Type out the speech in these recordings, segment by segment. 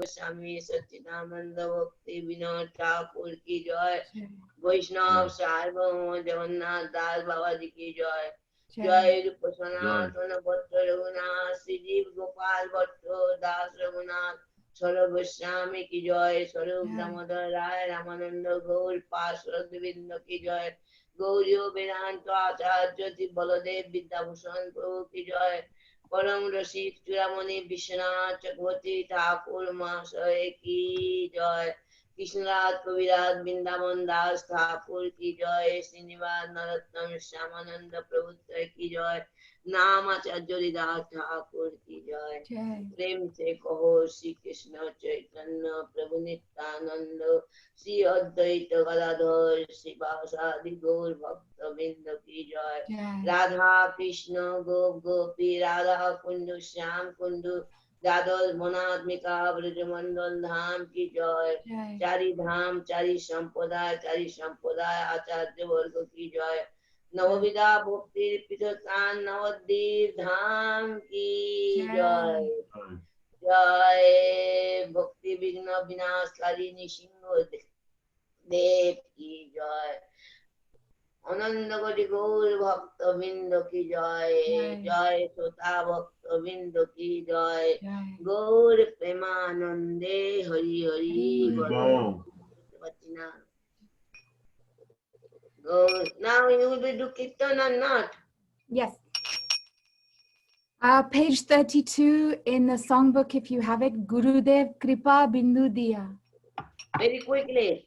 स्वामी सच्चिदानंद भक्ति विनोद ठाकुर की जय। वैष्णव सार्वभौम जगन्नाथ दास बाबा जी की जय। जय रूप सनातन भट्ट रघुनाथ श्री जीव गोपाल भट्ट दास रघुनाथ स्वरूप गोस्वामी की जय। स्वरूप दामोदर राय रामानंद गौर पार्षद बिंद की जय। गौरी वेदांत आचार्य बलदेव विद्याभूषण प्रभु की जय। परम रसिक चूड़ामणि विश्वनाथ चक्रवर्ती ठाकुर महाशय की जय। कृष्णराज कविराज वृंदावन दास ठाकुर की जय। श्रीनिवास नरोत्तम श्यामानंद प्रभु की जय। नाम आचार्य हरिदास ठाकुर की जय। प्रेम से कहो श्री कृष्ण चैतन्य प्रभु नित्यानंद श्री अद्वैत गदाधर श्रीवासादि गौर भक्त वृंद की जय। राधा कृष्ण गोप गोपी राधा कुंड श्याम कुंड दादर मनात्मिका ब्रजमंडल धाम की जय। चारि धाम चारि संप्रदाय आचार्य वर्ग की जय। नवविधा भक्ति पीठस्थान नवद्वीप धाम की जय। जय भक्ति विघ्न विनाशकारी नृसिंह देव की जय। अनंत कोटि गौर भक्त बिंद की जय। जय श्रोता भक्त बिंद की जय। गौर प्रेमानंदे हरि हरि बोल। Now you will do Kirtan or not? Yes. Page 32 in the songbook, if you have it. Gurudev Kripa Bindu Diya. Very quickly.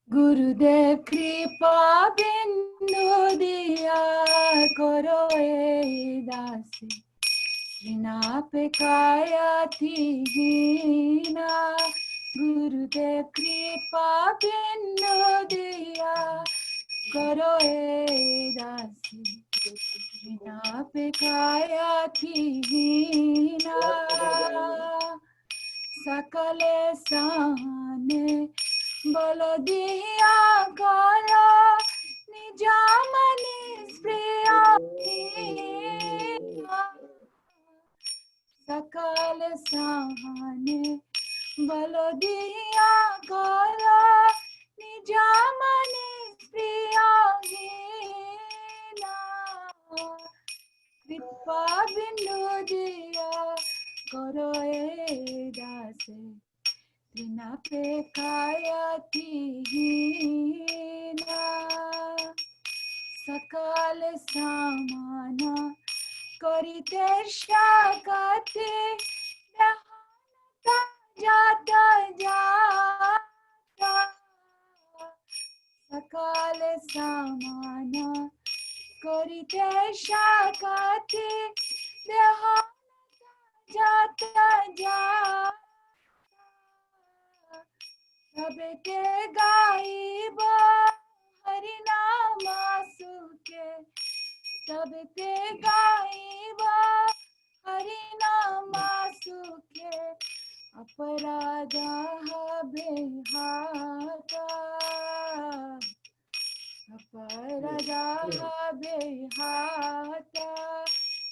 Gurudev Kripa Bindu Diya Karo e dasi Rina pe kaya thina. Gurudev Kripa Bindu Diya Karo e dasi Rina pe kaya thina. Sakale sahane bolo diya karo nijamani spriya sakale sahane bolo diya karo nijamani spriya kripa bindu diya karo e dase Trina pe kaya thina. Sakale samana karite shakate dahanata jata jata. Sakale samana karite shakate dahanata jata jata. सबके गाइबा हरि नामा सुखे सबके गाइबा हरि नामा सुखे अपराधा बेहाता अपराधा बेहाता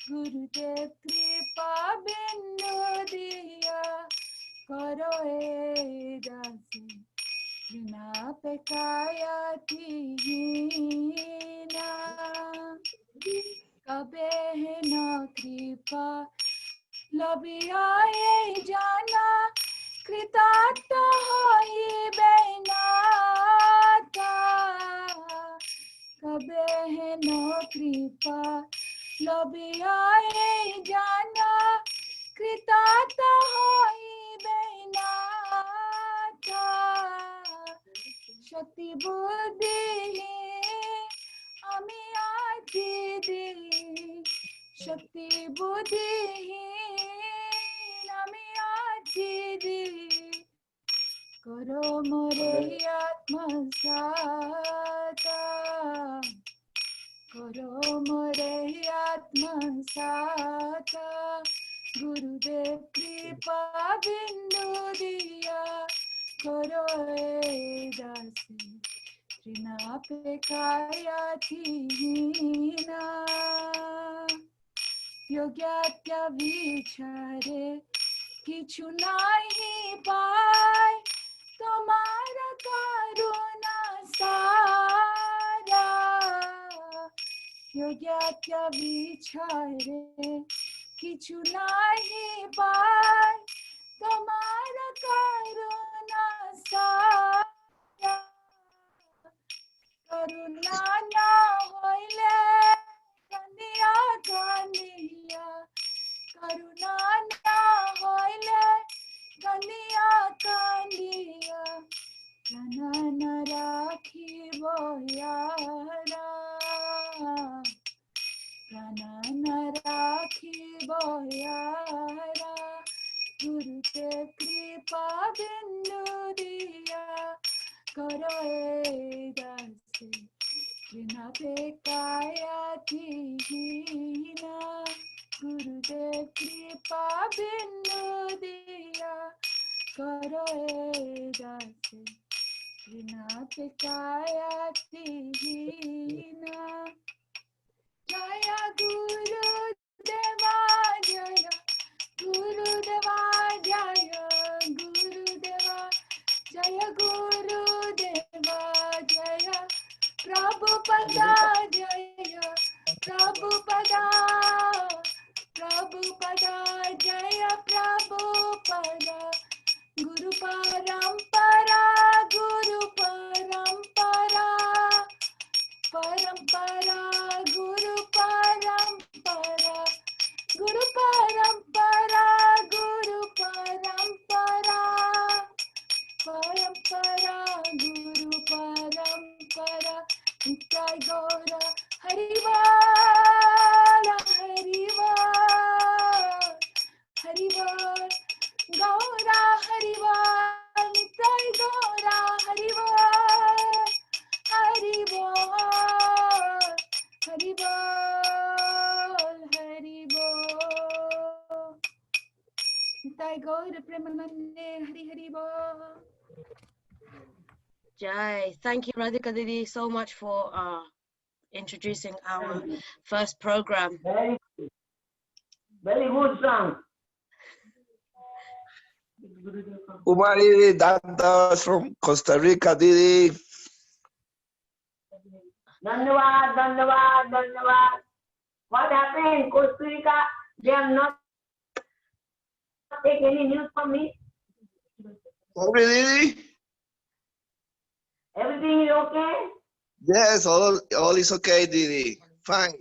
गुरुदेव कृपा बिंदु दिया करो ए दासी बिना पे काया थीना कबे है न कृपा लबियाए जाना कृतार्थ होई बेनाता कबे है न कृपा लबियाए जाना कृतार्थ होई बेनाता शक्ति बुद्धि আমি আছি দিই শক্তি বুদ্ধিহীন আমি আছি দিই করো মোরে আত্মসাতা করো মোরে আত্মসাতা গুরুদেব কৃপা বিন্দু দিয়া করো এ দাসী Trina pe kaya thina yogyatya vichare kichu nahi অজ্ঞাত্য বিছারে কিছু নাহি পায় তোমার করুণা সারা করুণা না হইলে কান্দিয়া কান্দিয়া করুণা না হইলে কান্দিয়া কান্দিয়া প্রাণ রাখিব ইয়ারা প্রাণ রাখিব ইয়ারা গুরুদেব কৃপা বিন্দু দিয়া করো দাসে বিনা বেকায়াতিহীনা গুরুদেব কৃপা বিন্দু দিয়া করো দাসে বিনা বেকায়াতিহীনা জয় গুরুদেবা জয় গুরুদেবা জয় গুরুদেবা জয় গুরুদেবা জয় প্রভুপদা জয় প্রভুপদা প্রভুপদা জয় প্রভুপদা গুরু পরম্পরা গুরু পরম্পরা परंपरा गुरु परंपरा गुरु परंपरा गुरु परंपरा परंपरा गुरु परंपरा नित्य गौर हरिवाल हरिवाल हरिवाल गौरा हरिवाल नित्य गौरा हरिवाल हरि बोल हरि बोल हरि बोल निताय गौर प्रेमानंदे हरि हरि बोल. Jai. Thank you, Radhika Didi, so much for introducing our first program. Very good song. Uma Didi, Dada from Costa Rica, Didi. Dhanyavad, dhanyavad, dhanyavad. What happened in Costa Rica? They have not taken any news from me. Sorry, Didi. Everything is okay? Yes, all is okay, Didi. Fine.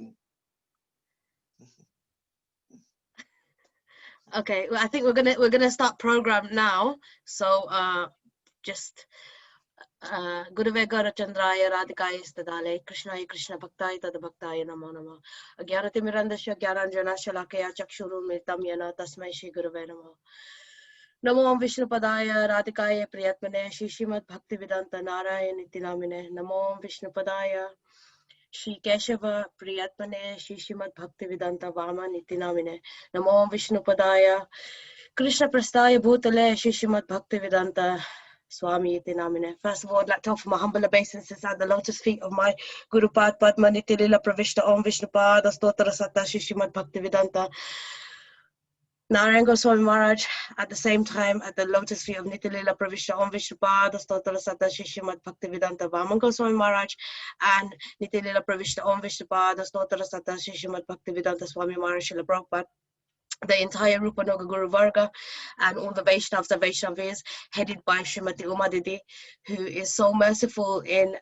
Okay, well, I think we're gonna start program now. So just Gurudeva Chandraya Radhikaya Stadale Krishnaya Krishna Bhaktaya Tad Bhaktaya Namo Namo Agyarati Mirandasya Gyaranjana Shalakaya Chakshuru Mitam Yana Tasmai Shri Gurave Namo Namo Om Vishnu Padaya Radhikaya Priyatmane Shri Srimad Bhaktivedanta Narayana Nitinamine Namo Om Vishnu Padaya Shri Keshava Priyatmane Shri Srimad Bhaktivedanta Vama Nitinamine Namo Om Vishnu Padaya Krishna Prastaya Bhutale Shri Srimad Bhaktivedanta Swami Itinamine. First of all, I'd like to offer my humble obeisances at the lotus feet of my Guru Pad Padma Niti Lila Pravishta Om Vishnu Pada Stotra Satta Shri Srimad Bhaktivedanta Narayan Goswami Maharaj. At the same time, at the lotus feet of Niti Lila Pravishta Om Vishnu Pada Stotra Satta Shri Srimad Bhaktivedanta Vaman Goswami Maharaj and Niti Lila Pravishta Om Vishnu Pada Stotra Satta Shri Srimad Bhaktivedanta Swami Maharaj Srila Prabhupada, the entire Rupa Noga Guru Varga and all the Vaishnavas and Vaishnavis headed by Srimati Uma Didi, who is so merciful in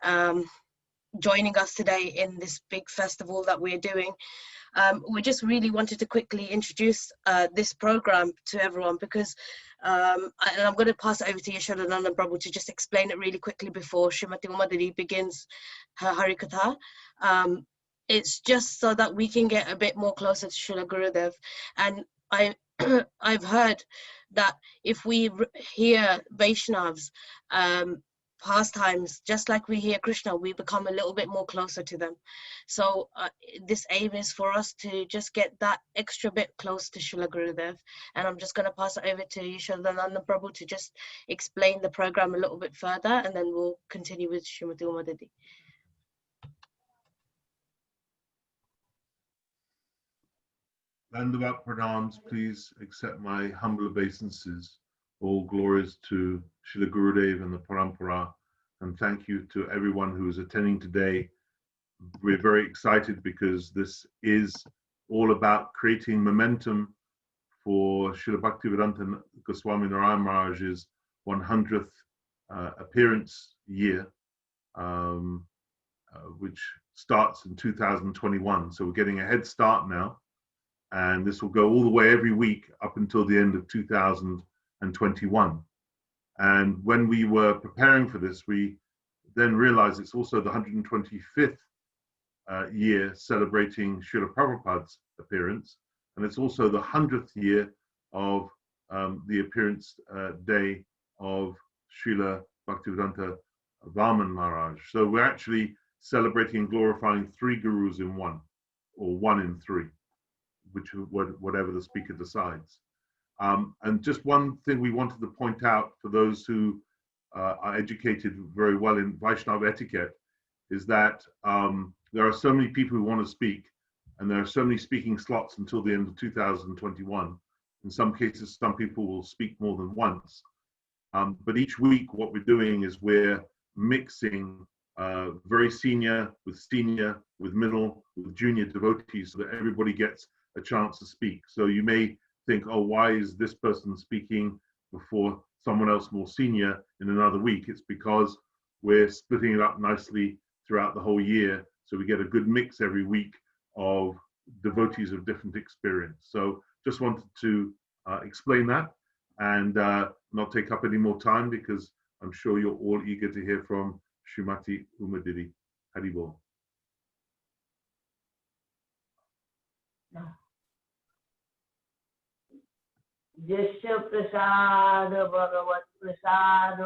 joining us today in this big festival that we're doing. We just really wanted to quickly introduce this program to everyone because and I'm going to pass it over to Yasodanandan Prabhu to just explain it really quickly before Srimati Uma Didi begins her Harikatha. It's just so that we can get a bit more closer to Srila Gurudev. And I've heard that if we hear Vaishnavas pastimes, just like we hear Krishna, we become a little bit more closer to them. So this aim is for us to just get that extra bit close to Srila Gurudev. And I'm just going to pass it over to Yasodanandan Prabhu to just explain the program a little bit further, and then we'll continue with Srimati Uma Didi. Dandavat pranams, please accept my humble obeisances. All glories to Srila Gurudeva and the Parampara, and thank you to everyone who is attending today, we're very excited because this is all about creating momentum for Srila Bhaktivedanta Goswami Narayan Maharaj's 100th appearance year, which starts in 2021. So we're getting a head start now, and this will go all the way every week up until the end of 2021. And when we were preparing for this, we then realized it's also the 125th year celebrating Srila Prabhupada's appearance, and it's also the 100th year of the appearance day of Srila Bhaktivedanta Vaman Maharaj. So we're actually celebrating and glorifying 3 gurus in one, or 1 in 3, whatever the speaker decides. And just one thing we wanted to point out for those who are educated very well in Vaishnava etiquette is that there are so many people who want to speak, and there are so many speaking slots until the end of 2021. In some cases, some people will speak more than once. But each week, what we're doing is we're mixing very senior, with middle, with junior devotees, so that everybody gets a chance to speak. So you may think, oh, why is this person speaking before someone else more senior in another week? It's because we're splitting it up nicely throughout the whole year, so we get a good mix every week of devotees of different experience. So just wanted to explain that, and not take up any more time, because I'm sure you're all eager to hear from Srimati Uma Didi. Haribol. Jasya prasad bhagavat prasad,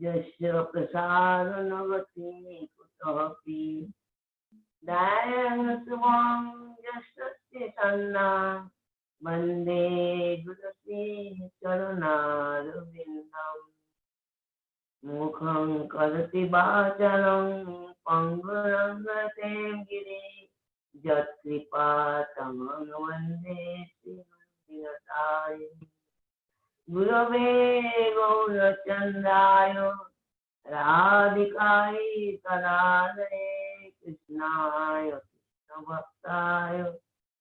Jasya prasad navati kutahapi, Dayana subham jasya sanna, Vande gudasi charunarvindam, Mukham karati bhacharam pangurangatem giri, Jat kripa tamang vande Sriman Gurave Gaurachandaya Radhikai Kadadare Krishnaya Krishna Bhaktaya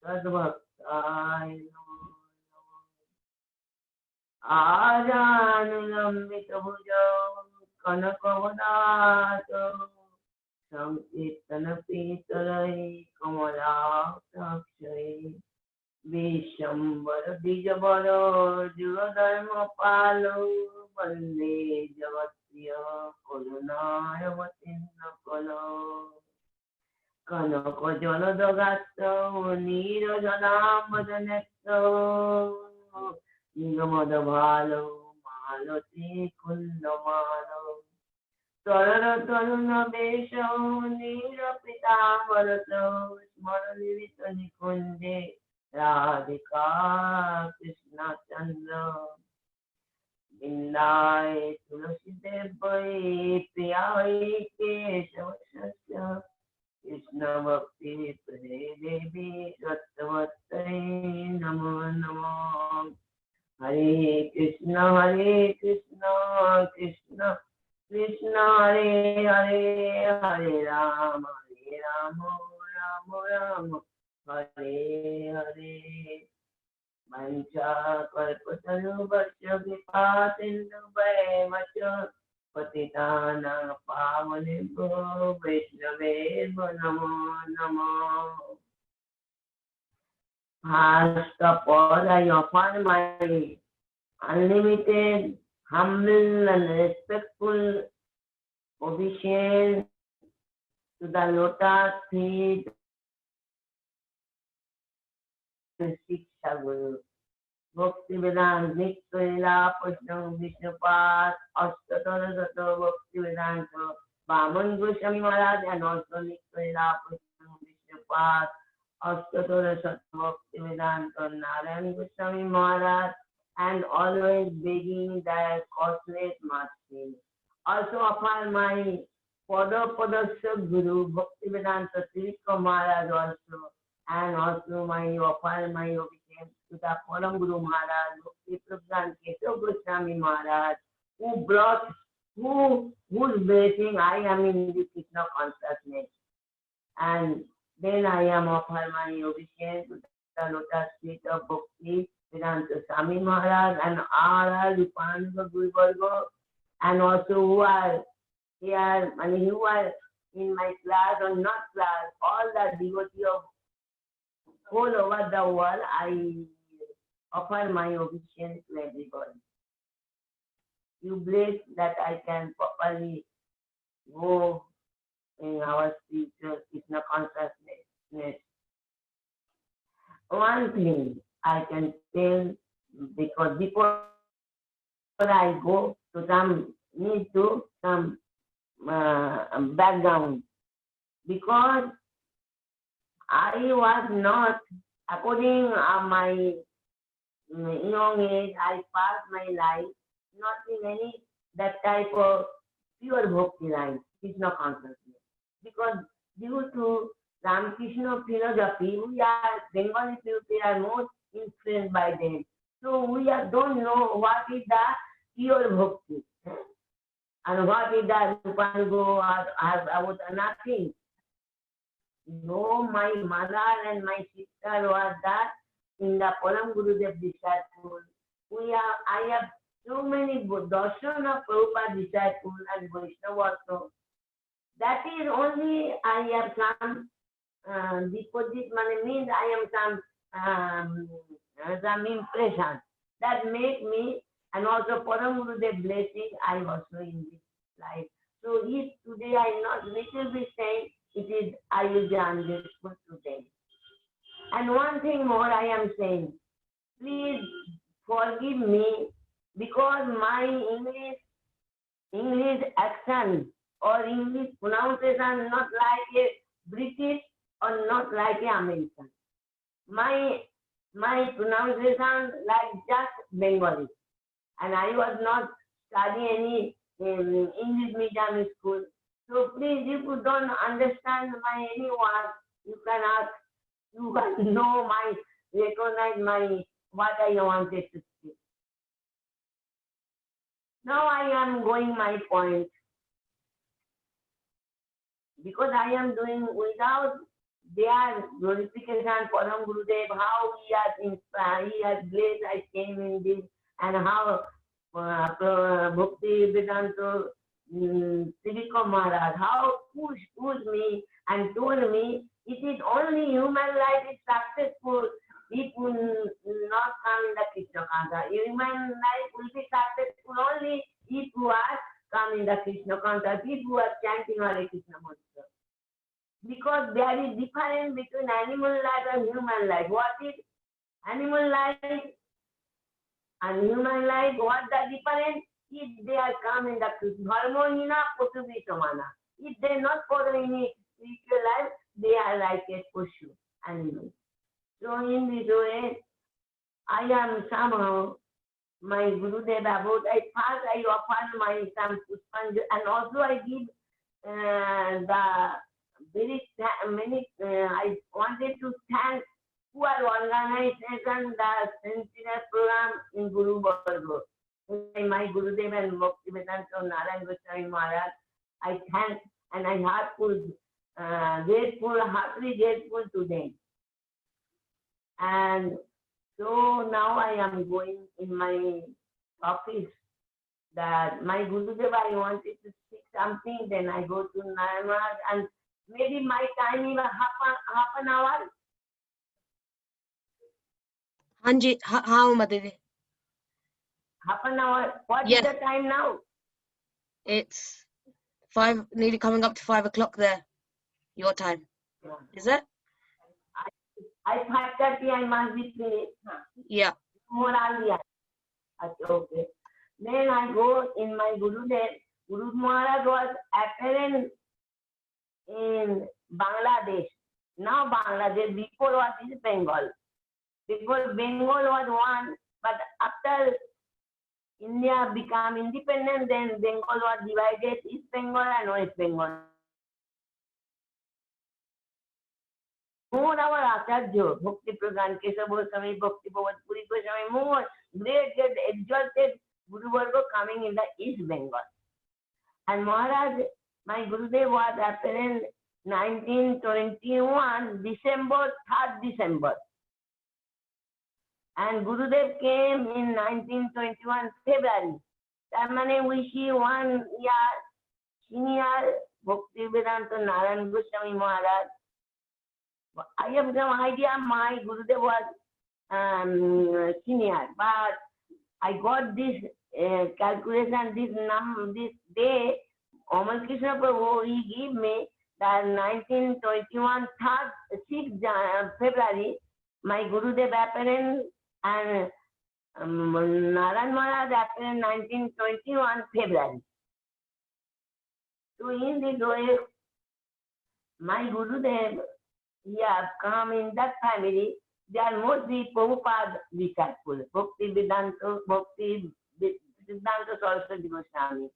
Sadbhaktaya Ajanulambita Bhujam Kanakavadato Sankirtana Pitalai Kamala Sakshai Vishambara Dijabara Jugadharma Palo Vande Javatya Kolunaya Vatinna Kalo Kanaka Jaladagato Nira Janamadaneto Nigamada Bhalo Malati Kundamano Tarara Taruna Besho Nira Pitamarato Smarani Vitani Kunde Radhika Krishna Chandra Vindai Tulasi Devai Priyai Kesava Shasya Krishna Bhakti Prade Devi Sattvatai Namo Namo Hare Krishna Krishna Krishna Hare Hare Hare Rama Rama Rama Hare Hare Mancha Kalpataru Bhaksha Vipatindu Vaimaccha Patitana Pavanibho Vaishnavebho Namo Namo. First of all, I offer my unlimited, humble and respectful obeisance to the lotus feet Shiksha Guru Bhaktivedanta Nityalila Pushnam Vishnupat Ashtatara Sato Bhaktivedanta Vaman Goswami Maharaj, and also Nityalila Pushnam Vishnupat Ashtatara Sato Bhaktivedanta Narayan Goswami Maharaj, and always begging their costless mercy. Also offer my Padasya Guru Bhaktivedanta Srila Maharaj also, and also my offer my obedience to the Param Guru Maharaj, Bhakti Prabhu Keshav Goswami Maharaj, who brought whose blessing I am in this Krishna consciousness. And then I am offer my obeisance to the lotus feet of Bhakti Vedanta Swami Maharaj and all Vipin Guru Varga, and also who are here, and who are in my class or not class, all the devotees of all over the world, I offer my obeisance to everybody. You bless that I can properly go in our spiritual Krishna consciousness. One thing I can tell, because before I go to some, need to some background, because I was not, according to my young age, I passed my life not in any that type of pure bhakti life, Krishna consciousness. Because due to Ramakrishna philosophy, we are Bengali people are most influenced by them. So we don't know what is the pure bhakti and what is the Rupango or nothing. No, my mother and my sister was that in the Param Gurudev disciple. I have so many darshan of Prabhupada disciples and Vaisnavas also. That is only I have some deposit money, means I am some impression that make me, and also Param Gurudev blessing I also in this life. So if today I not little bit saying, it is I will be understood today. And one thing more I am saying, please forgive me, because my English accent or English pronunciation not like a British or not like a American. My pronunciation like just Bengali, and I was not studying any English medium school. So please, if you don't understand my any word, you can ask. You can know my, recognize my what I wanted to speak. Now I am going my point, because I am doing without their glorification, Param Gurudev, how he has inspired, he has blessed, I came in this, and how Bhakti Vedanta Sripad Maharaj, how pushed me and told me it is only human life is successful if will not come in the Krishna consciousness. Human life will be successful only if you are come in the Krishna consciousness, if you are chanting Hare Krishna mantra. Because there is difference between animal life and human life. What is animal life and human life? What the difference? If they are come in the Dharmohina Posubi Samana. If they not follow any spiritual life, they are like a Posu animal. So in this way, I am somehow my Gurudeva about I offer my some Puspanjali, and also I give the very many. I wanted to thank who are organizing the Sentinel program in Guru Varga. My Gurudeva and Bhakti Vedanta Narayan Goswami Maharaj, I thank and I heartfully grateful to them. And so now I am going in my office that my Gurudeva, I wanted to speak something, then I go to Narayan Maharaj, and maybe my time is half an hour. Hanji, how Madhuri? Half an hour. What Yes. is the time now? It's 5, nearly coming up to 5 o'clock there. Your time. Yeah. Is it? I 5:30 I must be finished. Yeah. More earlier. Okay. Then I go in my Gurudev. Guru Maharaj was apparent in Bangladesh. Now Bangladesh, before was in Bengal. Before Bengal was one, but after India became independent, then Bengal was divided, East Bengal and West Bengal. More our Acharya, Bhakti Pradhan, Kesava Goswami, Bhakti Puri Goswami, more great exalted Guru Varga coming in the East Bengal. And Maharaj, my Gurudev was apparent 1921, December, 3rd December. And Gurudev came in 1921, February. That means we see 1 year senior Bhaktivedanta Narayan Goswami Maharaj. I have no idea my Gurudev was senior, but I got this calculation, this day, Amal Krishna Prabhu, he gave me that 1921, 6th February, my Gurudev apparent and Narayan Maharaj apparent 1921 February. So in this way, my Gurudev, he have come in that family. They are mostly Prabhupada disciples, Bhaktivedanta Saraswati Goswami.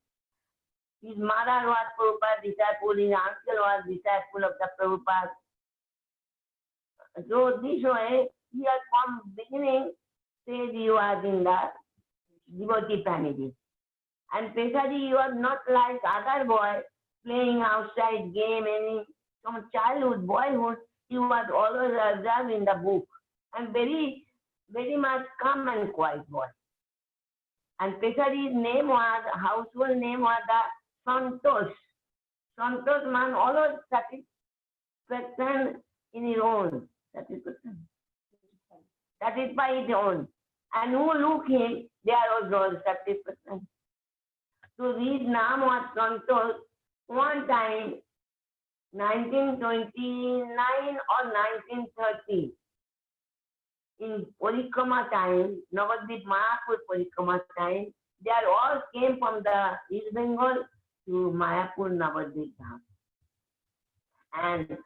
His mother was Prabhupada disciple, his uncle was disciple of the Prabhupada. So this way, he has from beginning said he was in the devotee family. And especially he was not like other boys playing outside game, from childhood, boyhood, he was always observed in the book. And very, very much calm and quiet boy. And especially his name was, household name was the Santosh. Santosh man always satisfaction in his own. Satisfied his own. And who look him, they are also satisfaction. So his name was Santosh. One time, 1929 or 1930, in Parikrama time, Navadvip Mayapur Parikrama time, they all came from the East Bengal to Mayapur Navadvip Dham. And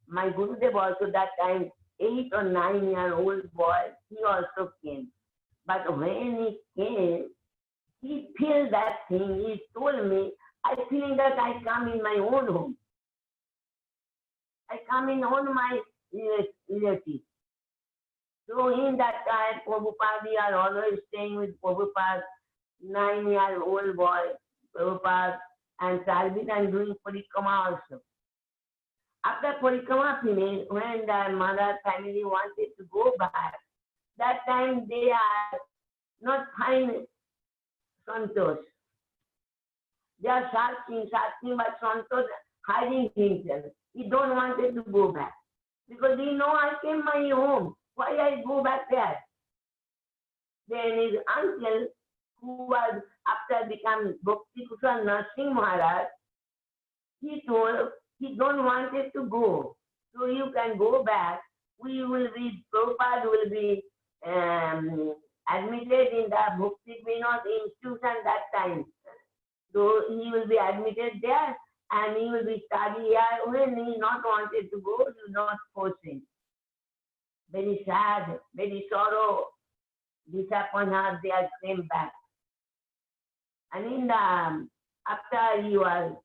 my Gurudev also that time, 8 or 9-year-old boy, he also came. But when he came, he felt that thing, he told me, I feel that I come in my own home. I come in on my relatives. So in that time, Prabhupada, we are always staying with Prabhupada, 9-year-old boy, Prabhupada, and service and doing Parikrama also. After Parikrama finished, when the mother family wanted to go back, that time they are not find Santosh. They are searching, but Santosh hiding himself. He don't want to go back. Because he know I came my home. Why I go back there? Then his uncle, who was after become Bhakti Kushal Nursing Maharaj, he told he don't want to go. So you can go back. We will be, Prabhupada will be admitted in the Bhakti Vinod institution that time. So he will be admitted there and he will be studying here. When he not wanted to go, you not force him. Very sad, very sorrow, disappointed, they are came back. And in the, after he was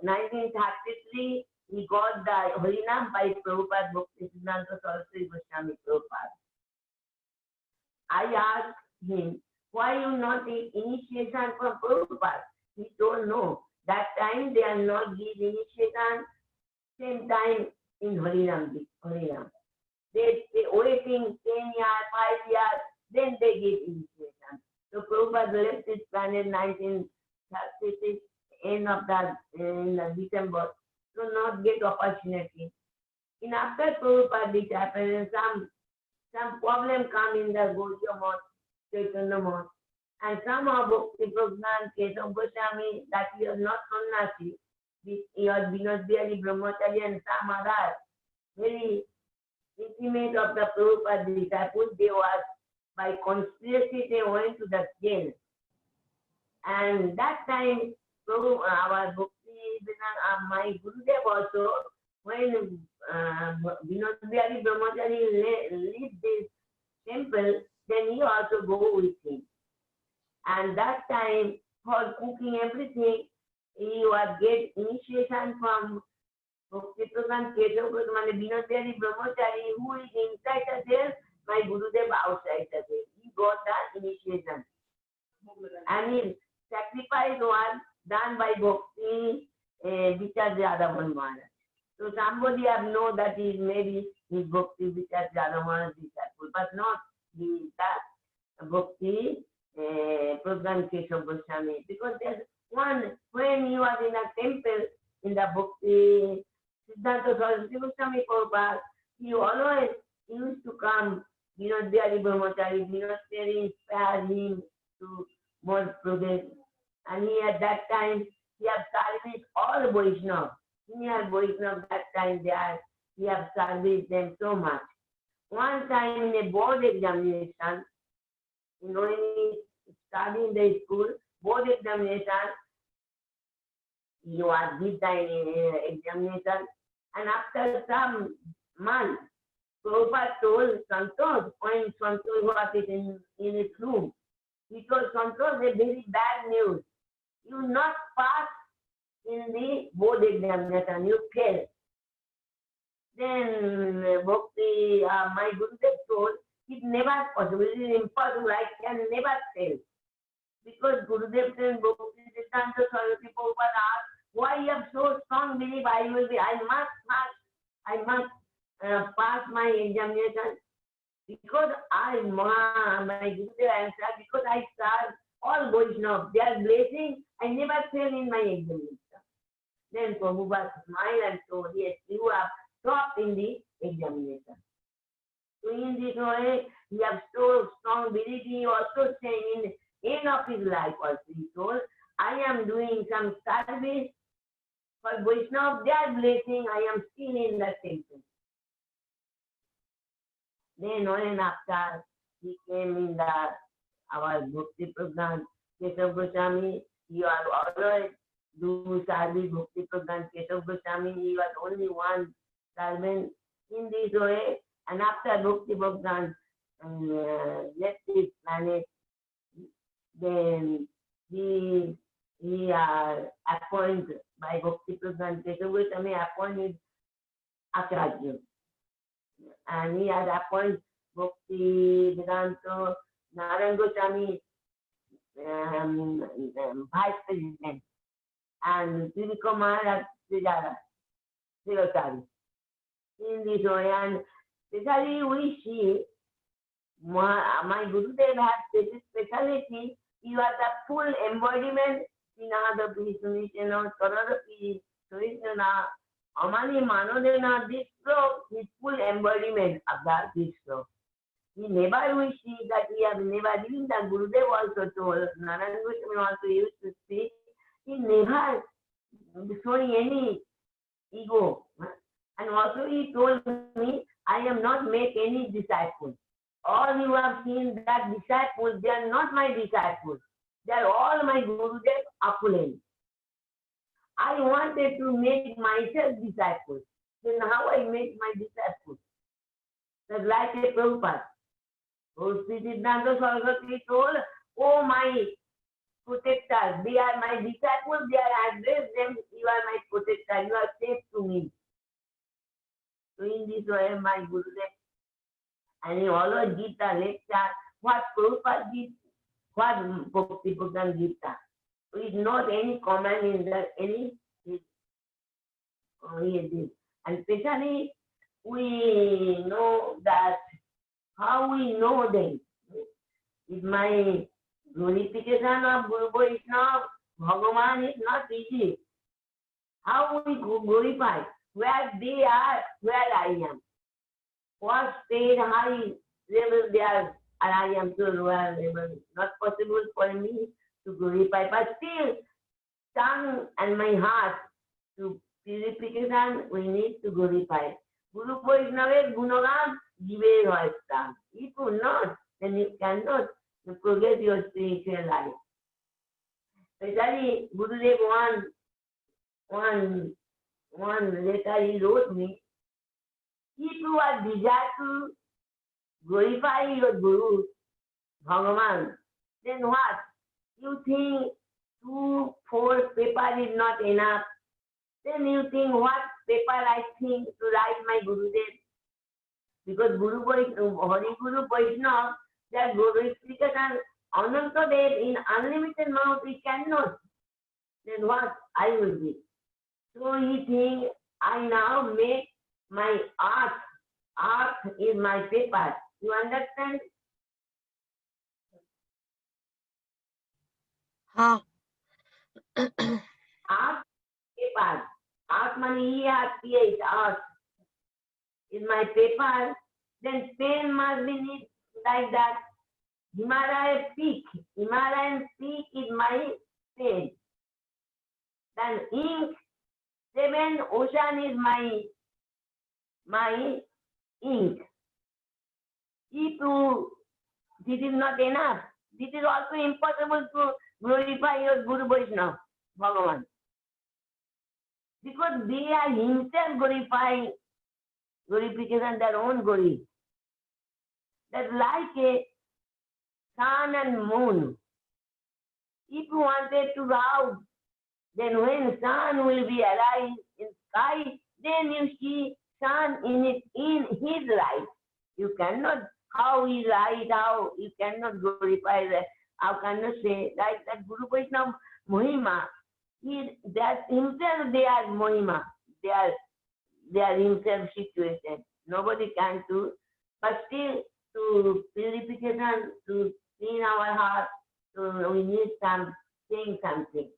1933, he got the Harinam by Prabhupada, Bhaktivedanta Saraswati Goswami Prabhupada. I asked him, why you not take initiation from Prabhupada? He told no. That time they are not give initiation, same time in Harinam. They waiting 10 years, 5 years, then they give initiation. So Prabhupada left this planet 1936, end of that in December, to not get opportunity. In after Prabhupada disappearance, some problem come in the Gaudiya Math, Chaitanya Math, and somehow Bhakti Pragnan, Keshav Goswami, that he was not Sannasi, he was Vinod Bihari Brahmachari and some others, very intimate of the Prabhupada disciples. They was, by conspiracy, they went to the jail. And that time, Prabhu, our Bhakti, my Gurudev also, when Vinod Bihari Brahmachari leave this temple, then he also go with him. And that time, for cooking everything, he was get initiation from Bhakti Pragnan, Keshav Goswami, Vinod Bihari Brahmachari, who is inside the jail, my Gurudev outside the jail. He got the initiation. And his sacrifice was done by Bhakti BhaktiZoom Maharaj. So somebody have know that he maybe his Bhakti BhaktiZoom Maharaj disciple, but not the Bhakti Program Keshav Goswami. Because there's one, when you are in a temple in the Bhakti Siddhanta Saraswati Goswami Prabhupada, he always used to come, Bihari Brahmachari, they inspire him to more progress. And he at that time, he have serviced all Vaisnavas. Senior Vaisnavas that time he have serviced them so much. One time in a board examination, when he studied in the school, board examination, he was with the examination, and after some months, Prabhupada told Santosh, when Santosh was in his room, he told Santosh a very bad news. You not pass in the board examination, you fail. Then Bhakti, my Gurudev told, it's never possible, it is impossible, I can never fail. Because Gurudev and Bhakti Siddhanta Saraswati Prabhupada asked, why you have so strong belief I must pass my examination? Because my Gurudev answered, because I serve all Vaishnavas, they are blessing, I never fail in my examination. Then Prabhupada smiled and told, yes, you have stopped in the examination. So in this way, he has so strong belief. He also saying in end of his life also, he told, I am doing some service for Vaishnava, they are blessing, I am still in the temple. Then when after he came in our Bhakti program, Keshav Goswami, he was always do service Bhakti program, Keshav Goswami, he was only one servant in this way. And after Bhakti program left this planet, then he appointed by Bhakti program, Keshav Goswami appointed Acharya. And he had appointed Bhakti Vedanta Narayan Goswami Vice President and Srila Maharaj Secretary. In this way, and especially we see my Gurudev had this speciality. He was the full embodiment in the Krishna, Saraswati, Krishna, Amani Manodena, this slope, his full embodiment of this slope. He never will see that he has never, even the Gurudev also told, Narayan Goswami also used to speak, he never showing any ego. And also he told me, I am not make any disciples. All you have seen that disciples, they are not my disciples. They are all my Gurudev opulent. I wanted to make myself disciples. Then how I make my disciples? That's like a Prabhupada. Oh, Sri Siddhanta Saraswati told, oh my protectors, they are my disciples, they are addressed them, you are my protector, you are safe to me. So in this way, my Gurudev, and he always gives the lecture, what Prabhupada did, what Bhakti Program gives. So it's not any comment in that, any, he did. And especially, we know that, how we know them, is my glorification of Guru Vaishnava, Bhagavan is not easy. How we glorify, where they are, where I am. What stage high level they are, and I am to lower level. Not possible for me to glorify, but still, tongue and my heart, to purification, we need to glorify. Guru Vaishnava Gunagan, give a tongue. If you not, then you cannot progress your spiritual life. Especially Gurudev one letter he wrote me. If you are desire to glorify your Guru, Bhagavan, then what? You think 2-4 paper is not enough. Then you think what paper I think to write my Gurudev. Because Hari Guru Vaishnava, their glorification, Anantadev in unlimited amount we cannot. then what I will be? So he thinks, I now make my art. Art is my paper. You understand? हाँ Art paper. Art money, E-R-T-H, art is my paper. Then pen must be neat like that. Himalayan peak. Himalayan peak is my pen. Then ink. 7 ocean is my ink. If this is not enough, this is also impossible to glorify your Guru Vaishnava, Bhagavan. Because they are himself glorifying glorification, their own glory. That's like a sun and moon. If you wanted to rouse, then when sun will be alive in sky, then you see sun in his light. You cannot, how he light, how you cannot glorify that. How cannot say like that Guru Vaishnava Mohima. That himself they are Mohima. They are himself situated. Nobody can do. But still to purification, to clean our heart, we need saying something.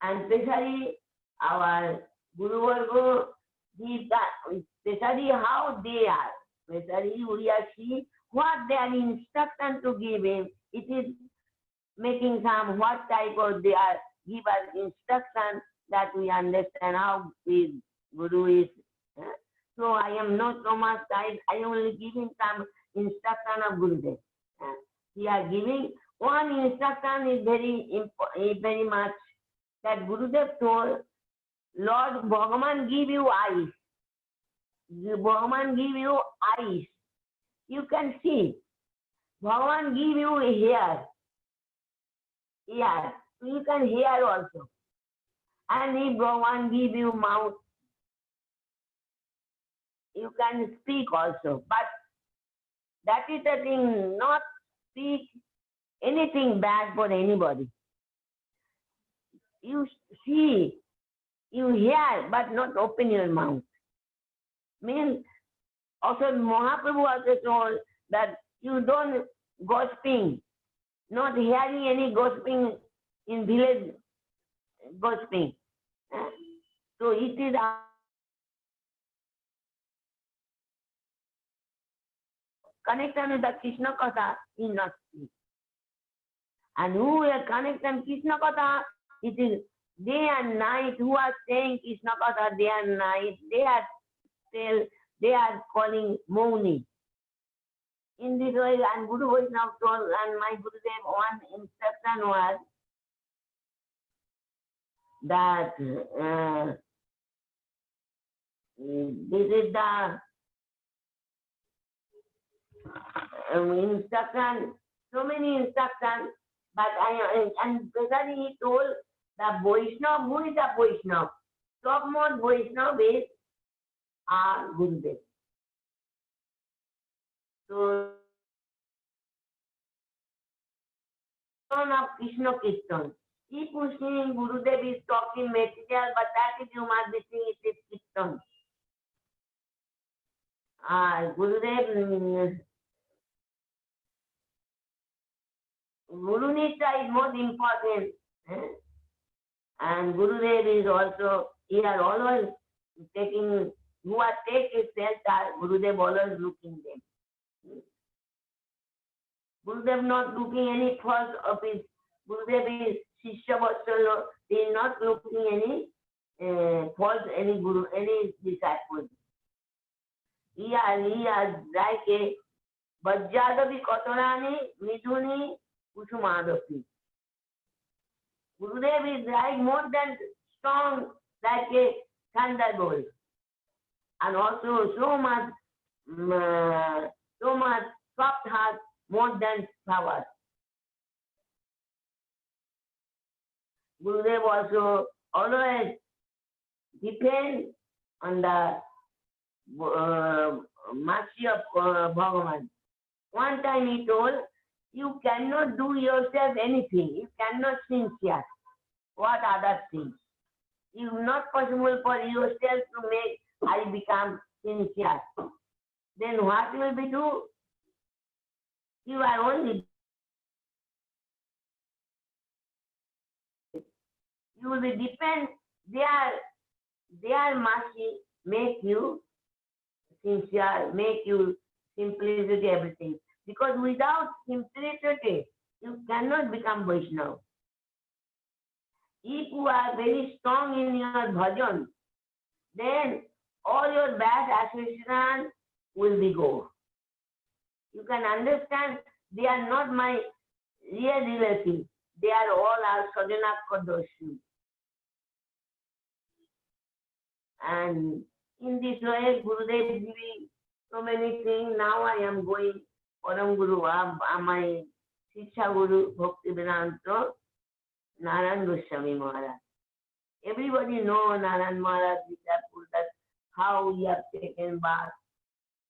And especially our Guru Varga, especially how they are, especially we are see what they are instruction to give him. It is making some what type of they are give us instruction that we understand how the Guru is. So I am not so much I only giving some instruction of Gurudev. We are giving one instruction is very much that Gurudev told, Lord Bhagavan give you eyes. Bhagavan give you eyes. You can see. Bhagavan give you hair. Ear. You can hear also. And if Bhagavan give you mouth, you can speak also. But that is the thing, not speak anything bad for anybody. You see, you hear, but not open your mouth. Means, also Mahaprabhu also told that you don't gossiping, not hearing any gossiping in village gossiping. So it is connection with the Krishna Katha is not speak. And who are connected Krishna Katha, it is day and night who are saying Krishna Katha day and night, they are calling Mouni. In this way, and Guru Vaishnava told, and my Gurudev, one instruction was that this is the instruction, so many instructions, but and especially he told the Vaishnava, who is a Vaishnava? Topmost Vaishnava is Gurudev. So, of Krishna Kirtan. If you see Gurudev is talking material, but that is you must be seeing it is Kirtan. Gurudev, Guru Nishta is most important. And Gurudev is also, he are always taking, who are take his self, Gurudev always looking them. Gurudev not looking any fault of his, Gurudev is Shishya Vatsala, he is not looking any fault, any Guru, any disciple. He is like a Vajjadavi Kotorani, Midhuni, Kusumadapi. Gurudev is like more than strong, like a thunderbolt. And also so much soft heart, more than power. Gurudev also always depend on the mercy of Bhagavan. One time he told, you cannot do yourself anything. You cannot sincere. what other things. It is not possible for yourself to make I become sincere. Then what will be do? You are only, you will be depend, their mercy make you sincere, make you simplicity, everything. Because without simplicity, you cannot become Vaishnava. If you are very strong in your bhajan, then all your bad associations will be gone. You can understand they are not my real relatives. They are all our sadhana kadoshi. And in this way, Gurudev giving so many things. Now I am going Param Guru, my Shiksha Guru, Bhakti Vedanta, Narayan Goswami Maharaj. Everybody know Narayan Maharaj, that how he has taken birth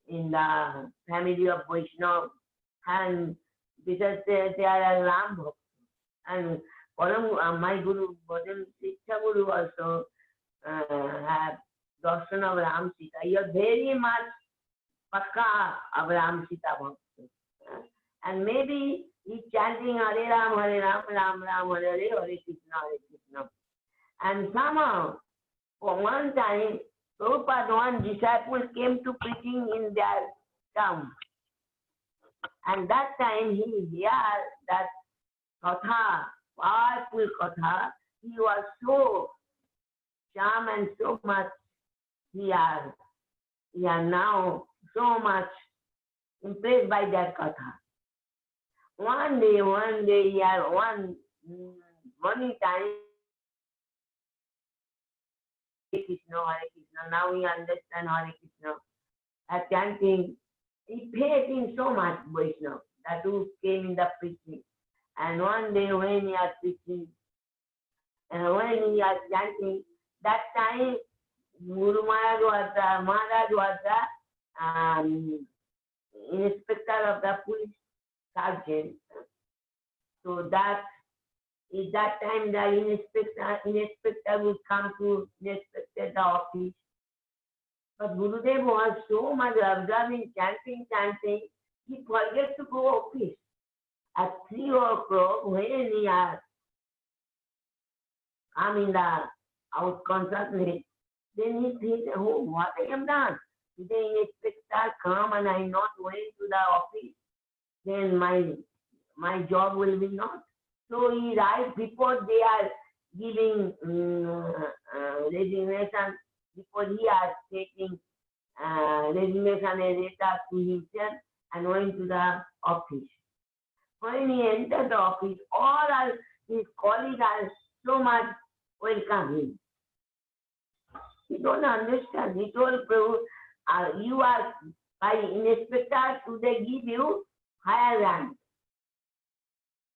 in the family of Vaishnava, and because they are a Ram Bhakt. And Param, my Guru, Bhajan Shiksha Guru also have darshan of Ram Sita. You are very much pakka of Ram Sita Bhakt. And maybe he's chanting Hare Ram, Ram Ram, Hare Hare, Hare Krishna, Hare Krishna. And somehow, for one time, Prabhupada, one disciple came to preaching in their town. And that time he heard that katha, powerful katha. He was so charmed and so much, he are now so much impressed by that katha. One day, he had one time, Hare Krishna, Hare Krishna. Now we understand Hare Krishna. At chanting, he paid in so much Vaishnava that who came in the preaching. And one day when he was preaching, and when he was chanting, that time Guru Maharaj was the inspector of the police sergeant. So that at that time the inspector would come to inspect the office. But Gurudev was so much observing, chanting, he forget to go office. At 3 o'clock, when he has come in the out consciousness, then he thinks, oh, what I have done? The inspector come and I not went to the office, then my job will be not. So he writes before they are giving resignation, before he is taking resignation letter to himself and went to the office. When he entered the office, all his colleagues are so much welcoming. He don't understand. He told Prabhu, you are by inspector, today give you higher rank.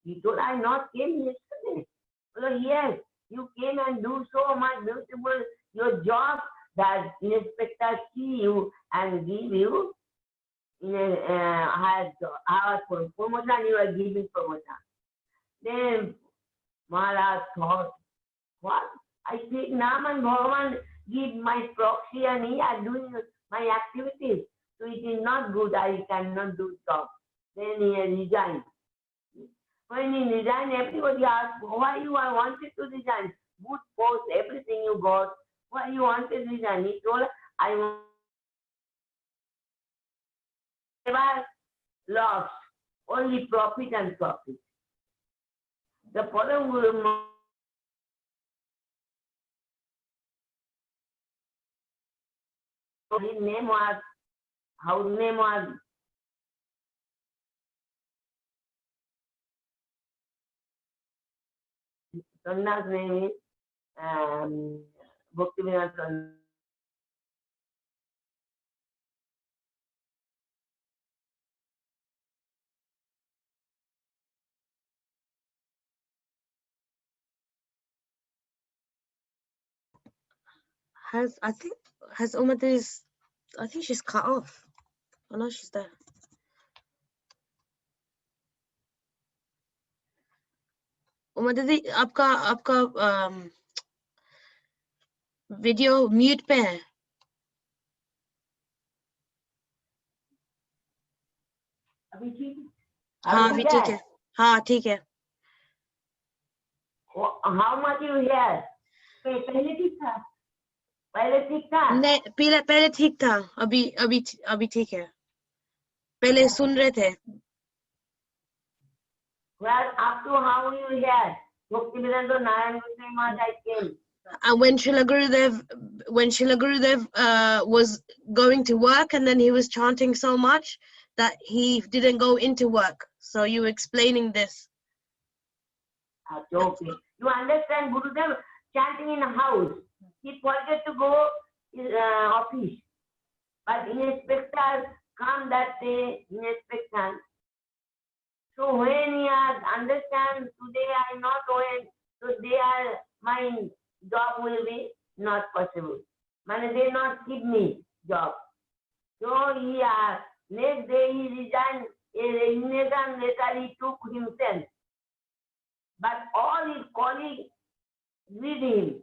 He told, I not came yesterday. Well, yes, you came and do so much beautiful your job that inspector see you and give you in a higher promotion, you are giving promotion. Then Maharaj thought, what? I speak Nam and Bhagavan give my proxy and he are doing my activities. So it is not good, I cannot do job. Then he resigned. When he resigned, everybody asked, why you are wanted to resign? Good post, everything you got. Why you wanted to resign? He told, I want never lost, only profit and profit. The Param Guru his name was, how his name was, Sanna's name is Bhakti. Has Uma Didi's, I think she's cut off. I know she's there. Uma दीदी आपका video mute पे है. अभी ठीक है? हाँ अभी ठीक है. हाँ ठीक है. How much you hear? पहले ठीक था. पहले ठीक था. नहीं पहले ठीक था. अभी ठीक है. पहले सुन रहे थे. Well, up to how you hear? Bhaktivedanta Narayan Goswami Maharaj came. When Srila Gurudev was going to work, and then he was chanting so much that he didn't go into work. So you explaining this. Okay. You understand Gurudev chanting in a house. He wanted to go office. But inspector come that day, inspection. So when he has understand today I not going, so my job will be not possible. They not give me job. So next day he resigned. A resignation letter he took himself. But all his colleagues with him.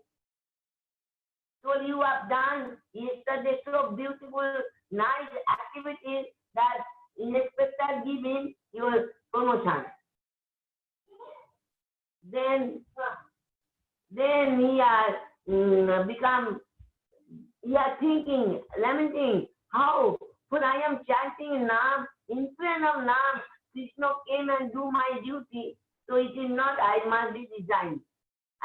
So you have done yesterday so beautiful, nice activities that inspector give him your promotion. Then he has thinking, lamenting, how? For I am chanting Naam, in front of Naam, Krishna came and do my duty, so it is not, I must be resigned.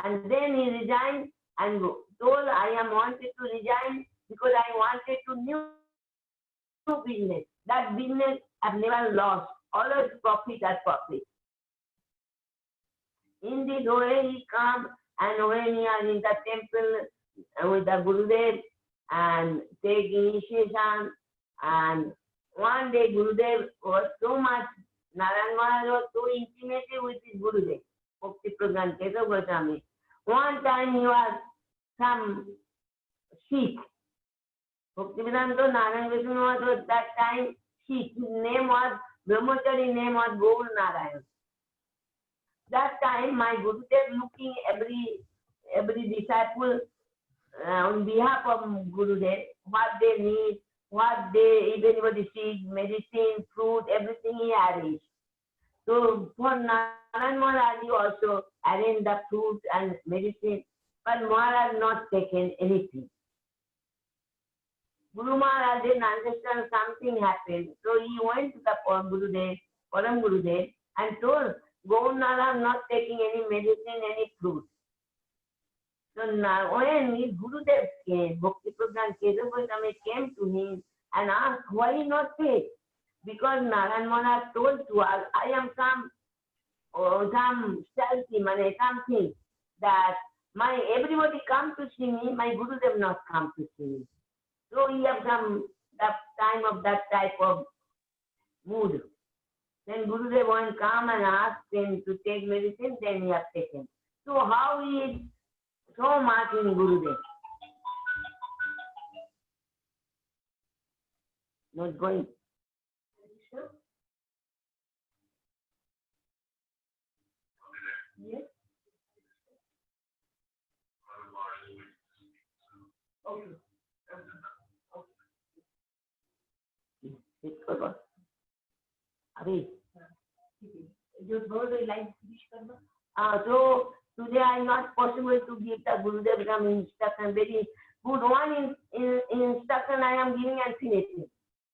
And then he resigned and told I am wanted to resign because I wanted to new business. That business I've never lost. Always profit at profit. In this way he come, and when he is in the temple with the Gurudev and take initiation, and one day Gurudev was so much, Narayan Maharaj was so intimate with his Gurudev, Bhakti Pradhan Kedar Goswami. One time he was some Sikh. Bhaktivedanta Narayan Goswami was that time Sikh. His name was, Brahmachari name was Gaur Narayan. That time my Gurudev looking every disciple on behalf of Gurudev, what they need, if anybody sees, medicine, fruit, everything he arranged. So for Narayan Maharaj he also arranged the fruit and medicine, but Maharaj not taken anything. Guru Maharaj didn't understand something happened, so he went to the Param Gurudev and told, Gaur Narayan not taking any medicine, any fruit. So now when his Gurudev came, Bhakti Pradhan Kedar Goswami came to him and asked why he not take. Because Narayan Maharaj told to us, I am some stealthy, something that everybody come to see me, my Gurudev not come to see me. So he have some that time of that type of mood. Then Gurudev won't come and ask him to take medicine, then he have taken. So how he is so much in Gurudev. Not going. Yes. Okay. So today I am not possible to give the Gurudev some instruction. Very good one in instruction I am giving and finishing.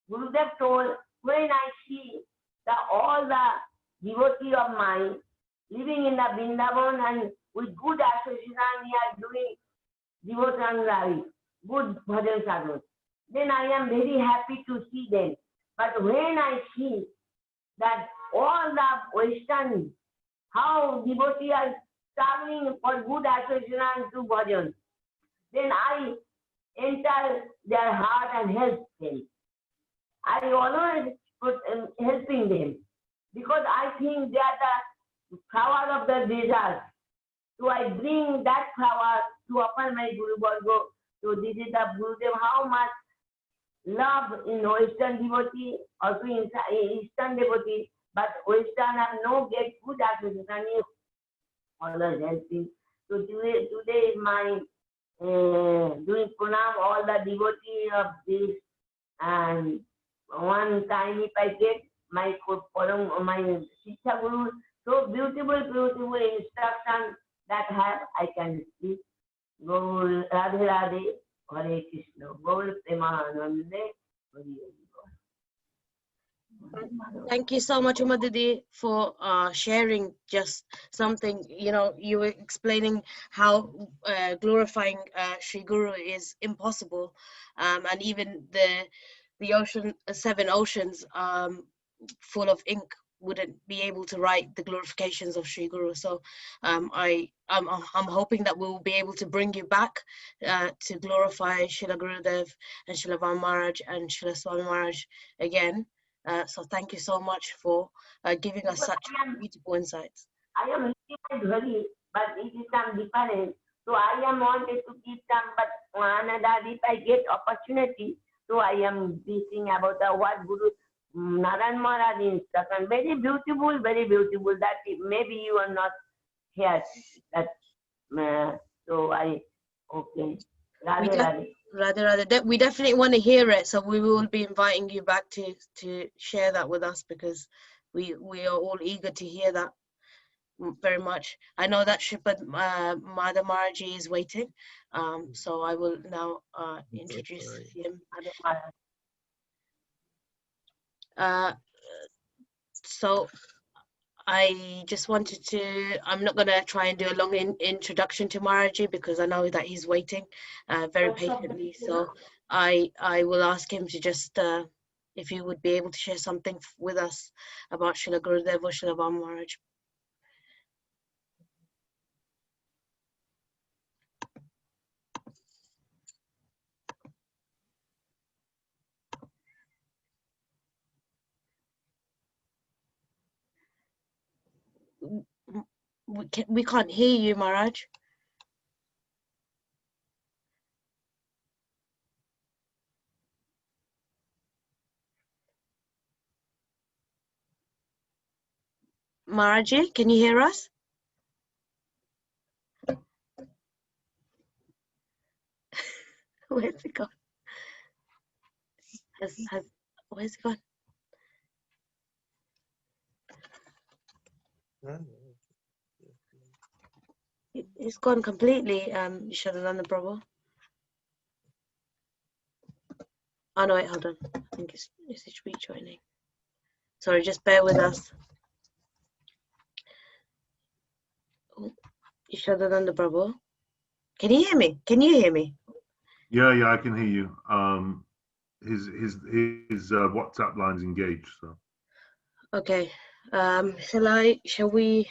Gurudev told, when I see all the devotees of mine living in the Vrindavan and with good association, we are doing devotion life, good bhajan sadhana, then I am very happy to see them. But when I see that all the Western, how devotees are traveling for good association to bhajan, then I enter their heart and help them. I always helping them because I think they are the flower of the desert. So I bring that flower to upon my Guru Varga. So this is the Gurudev, how much love in Western devotee, also in Eastern devotee, but Western have no get good association. always helping. So today is my doing pranam all the devotees of this, and one time if I get my Shiksha Guru, so beautiful instruction that I can speak. Gaur Radhe Radhe Hare Krishna Gaur Premanande Hare Hare. Thank you so much, Uma Didi, for sharing just something. You know, you were explaining how glorifying Sri Guru is impossible, and even the ocean, 7 oceans full of ink wouldn't be able to write the glorifications of Sri Guru. So I'm hoping that we'll be able to bring you back to glorify Srila Gurudev and Srila Van Maharaj and Srila Swami Maharaj again. So thank you so much for giving us such beautiful insights. I am Bhudhara, but it is some different. So I am wanted to give some, but another if I get opportunity, so I am thinking about what Guru Narayan Maharaj instruction. Very beautiful, that maybe you are not here. That so I okay. Rather, we definitely want to hear it, so we will be inviting you back to share that with us, because we are all eager to hear that very much. I know that Sripad Madhava Maharaja is waiting, so I will now introduce him. So I just wanted to, I'm not going to try and do a long introduction to Maharaji, because I know that he's waiting very patiently. So I will ask him to just, if he would be able to share something with us about Srila Gurudeva or Srila Van Maharaj. We can't hear you, Maharaj. Maharaji, can you hear us? Where's it gone? Where's it gone? It's gone completely, Yasodanandan Prabhu. Oh no, wait, hold on. I think it's rejoining. Sorry, just bear with us. Oh, Yasodanandan Prabhu. Can you hear me? Can you hear me? Yeah, I can hear you. His WhatsApp line's engaged, so. Okay. Shall we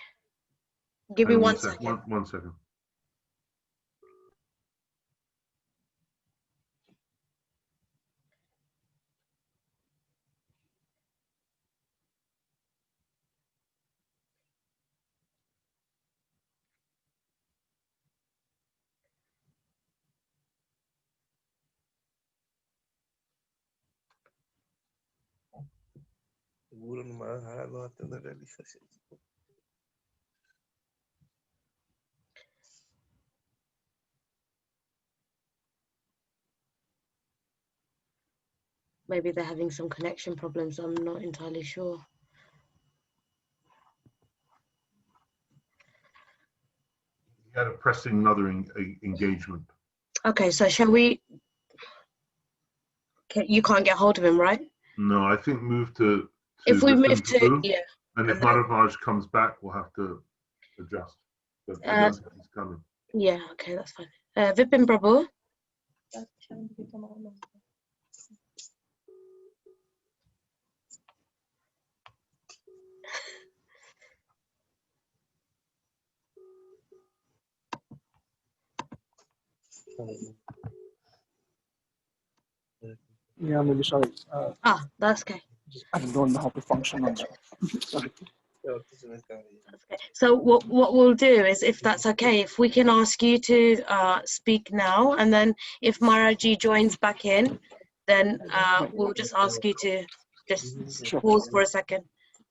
give me 1 second? 1 second. Maybe they're having some connection problems. I'm not entirely sure. He had a pressing another engagement. Okay, so shall we? You can't get hold of him, right? No, I think move to if we Vipin move to Prabhu, yeah. and if Maharaj comes back, we'll have to adjust. But I don't think he's coming. Yeah, okay, that's fine. Vipin Prabhu. Yeah, I'm really sorry. That's okay. I don't know how to function on Zoom. Sorry. Okay. So what we'll do is, if that's okay, if we can ask you to speak now, and then if Maharaji joins back in, then we'll just ask you to just pause for a second.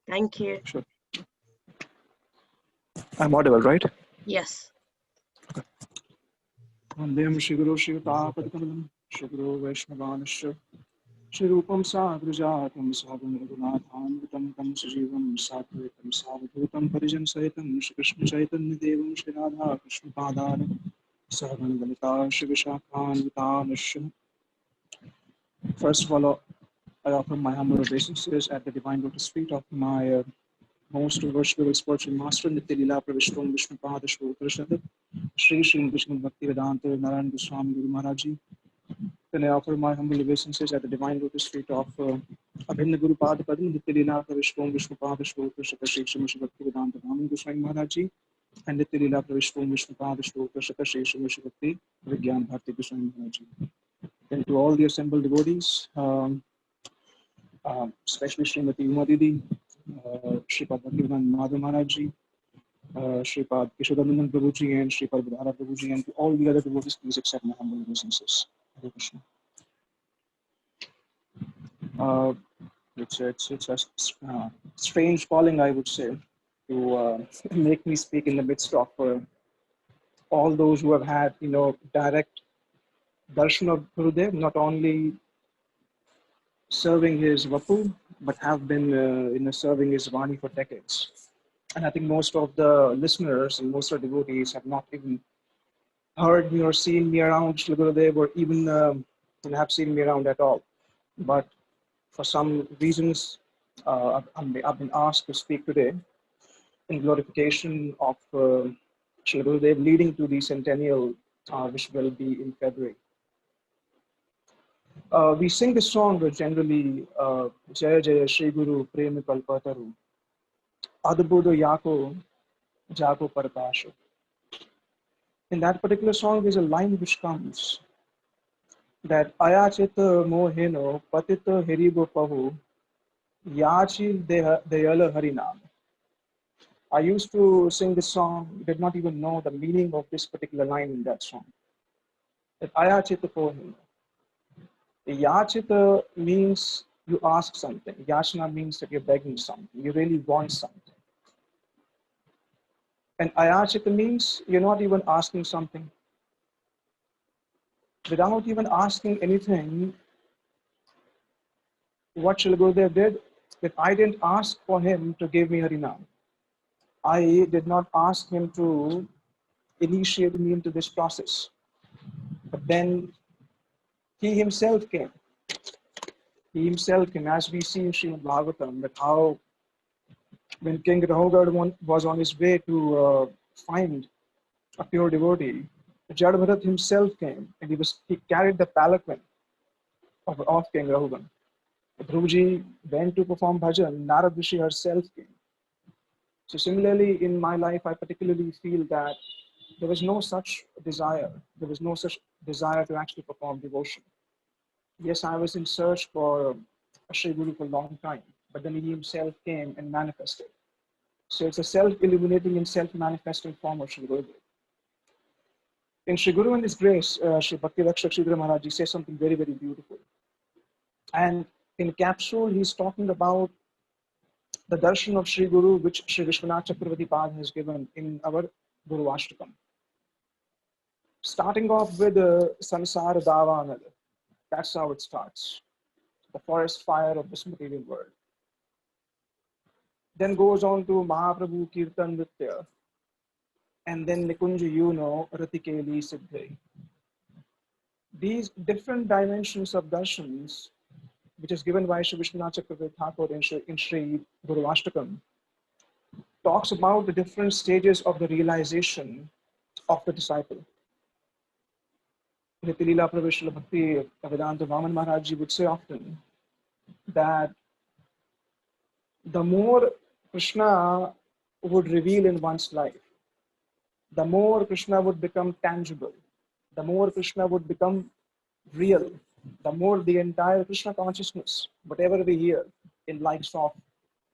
Thank you. Sure. I'm audible, right? Yes. Vandem Shiguru Shivatapadakalam Shiguru Vaishnavanash Shirupam Sadrujatam Sadham Raghunathan Vitam Tam Sajivam Satvitam Savadhutam Parijan Saitam Shri Krishna Chaitanya Devam Shri Radha Krishna Padana Sahagan Dalita Shri Vishakhan Vitanash. First of all, I offer my humble obeisances at the divine lotus feet of my most worshipful spiritual master, Nitya Leela Pravishtam Vishnupada Shvotrashad, Sri Vishnu Bhakti Vedanta Narayan Goswami Guru Maharaj. Then I offer my humble obeisances at the divine lotus feet of Abhinna Guru Pada Padma, Nitya Leela Pravishtam Vishnupada Shvotrashad, Sri Vishnu Bhakti Vedanta Narayan Goswami Maharaj, and Nitya Leela Pravishtam Vishnupada Shvotrashad, Sri Vishnu Bhakti Vigyan Bharti Goswami Maharaj. And to all the assembled devotees, especially Srimati Uma Didi, Sripad Madhava Maharaja, Sripad Yasodanandan Prabhuji, and Sripad Bhudhara Prabhuji, and to all the other devotees, please accept my humble obeisances. Hare Krishna. It's a strange calling, I would say, to make me speak in the midst of all those who have had, direct darshan of Gurudev, not only serving his Vapu, but have been serving his Vani for decades. And I think most of the listeners and most of the devotees have not even heard me or seen me around Srila Gurudev, or even have seen me around at all. But for some reasons, I've been asked to speak today in glorification of Srila Gurudev, leading to the centennial, which will be in February. We sing this song generally, Jaya Jaya Shri Guru Prem Kalpataru, Adbudo Yako Jago Parapasha. In that particular song, there's a line which comes that Ayachita Moheno Patita Heribo Pahu Yachi Deyala Harinam. I used to sing this song, did not even know the meaning of this particular line in that song. That Ayachita Moheno. Yachita means you ask something. Yachna means that you're begging something. You really want something. And ayachita means you're not even asking something. Without even asking anything, what Srila Gurudev did, that I didn't ask for him to give me Harinam. I did not ask him to initiate me into this process. But then he himself came. He himself came, as we see in Srimad Bhagavatam, that how when King Rahugad was on his way to find a pure devotee, Jadbharat himself came, and he carried the palanquin of King Rahugad. Dhruvaji went to perform bhajan, Narad Rishi herself came. So similarly, in my life, I particularly feel that there was no such desire. There was no such desire to actually perform devotion. Yes, I was in search for a Sri Guru for a long time, but then he himself came and manifested. So it's a self-illuminating and self-manifesting form of Sri Gurudev. In Sri Guru and His Grace, Sri Bhakti Rakshak Sridhar Maharaj says something very, very beautiful. And in capsule, he's talking about the darshan of Sri Guru, which Sri Vishwanath Chakravarti Pad has given in our Guru Ashtakam. Starting off with Sansara Davanad. That's how it starts. The forest fire of this material world. Then goes on to Mahaprabhu Kirtan Nritya. And then Nikunja Yuno Ratikeli Siddhi. These different dimensions of darshans, which is given by Sri Vishwanath Chakravarti Thakur in Sri Guru Ashtakam, talks about the different stages of the realization of the disciple. Nitya Leela Pravishla Bhakti Vedanta Vaman Maharaj would say often that the more Krishna would reveal in one's life, the more Krishna would become tangible, the more Krishna would become real, the more the entire Krishna consciousness, whatever we hear in likes of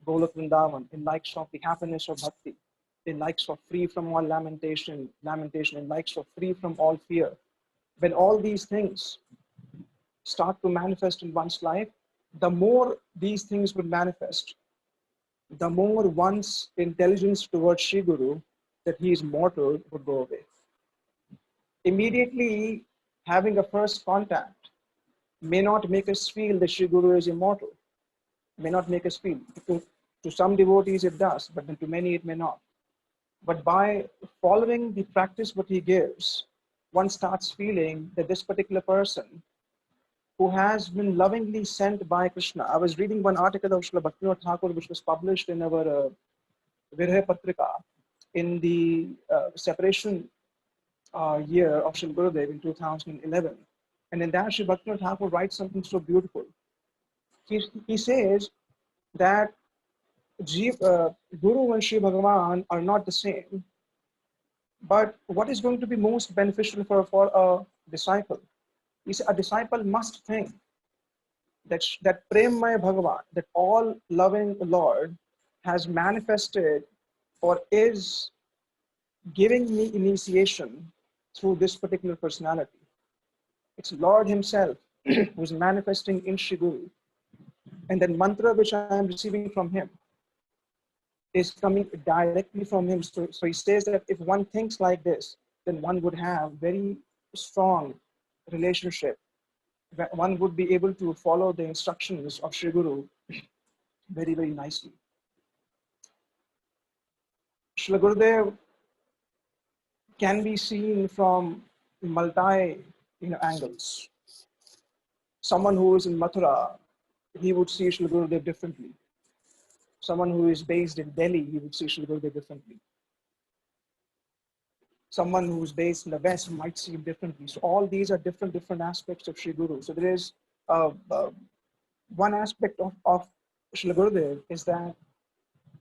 Golok Vrindavan, in likes of the happiness of bhakti, in likes of free from all lamentation, in likes of free from all fear, when all these things start to manifest in one's life, the more these things would manifest, the more one's intelligence towards Sri Guru that he is mortal would go away. Immediately having a first contact may not make us feel that Sri Guru is immortal, may not make us feel. To some devotees it does, but then to many it may not. But by following the practice what he gives, one starts feeling that this particular person who has been lovingly sent by Krishna. I was reading one article of Srila Bhaktivinoda Thakur which was published in our Virhay Patrika in the separation year of Srila Gurudev in 2011. And in that, Sri Bhaktivinoda Thakur writes something so beautiful. He says that Guru and Sri Bhagavan are not the same, but what is going to be most beneficial for a disciple? He said a disciple must think that Premmaya Bhagavan, that all loving Lord has manifested or is giving me initiation through this particular personality. It's Lord himself who's manifesting in Shri Guru. And that mantra which I am receiving from him is coming directly from him. So he says that if one thinks like this, then one would have very strong relationship. One would be able to follow the instructions of Shri Guru very, very nicely. Srila Gurudev can be seen from multi angles. Someone who is in Mathura, he would see Srila Gurudev differently. Someone who is based in Delhi, he would see Srila Gurudev differently. Someone who's based in the West might see him differently. So all these are different aspects of Sri Guru. So there is one aspect of Srila Gurudev is that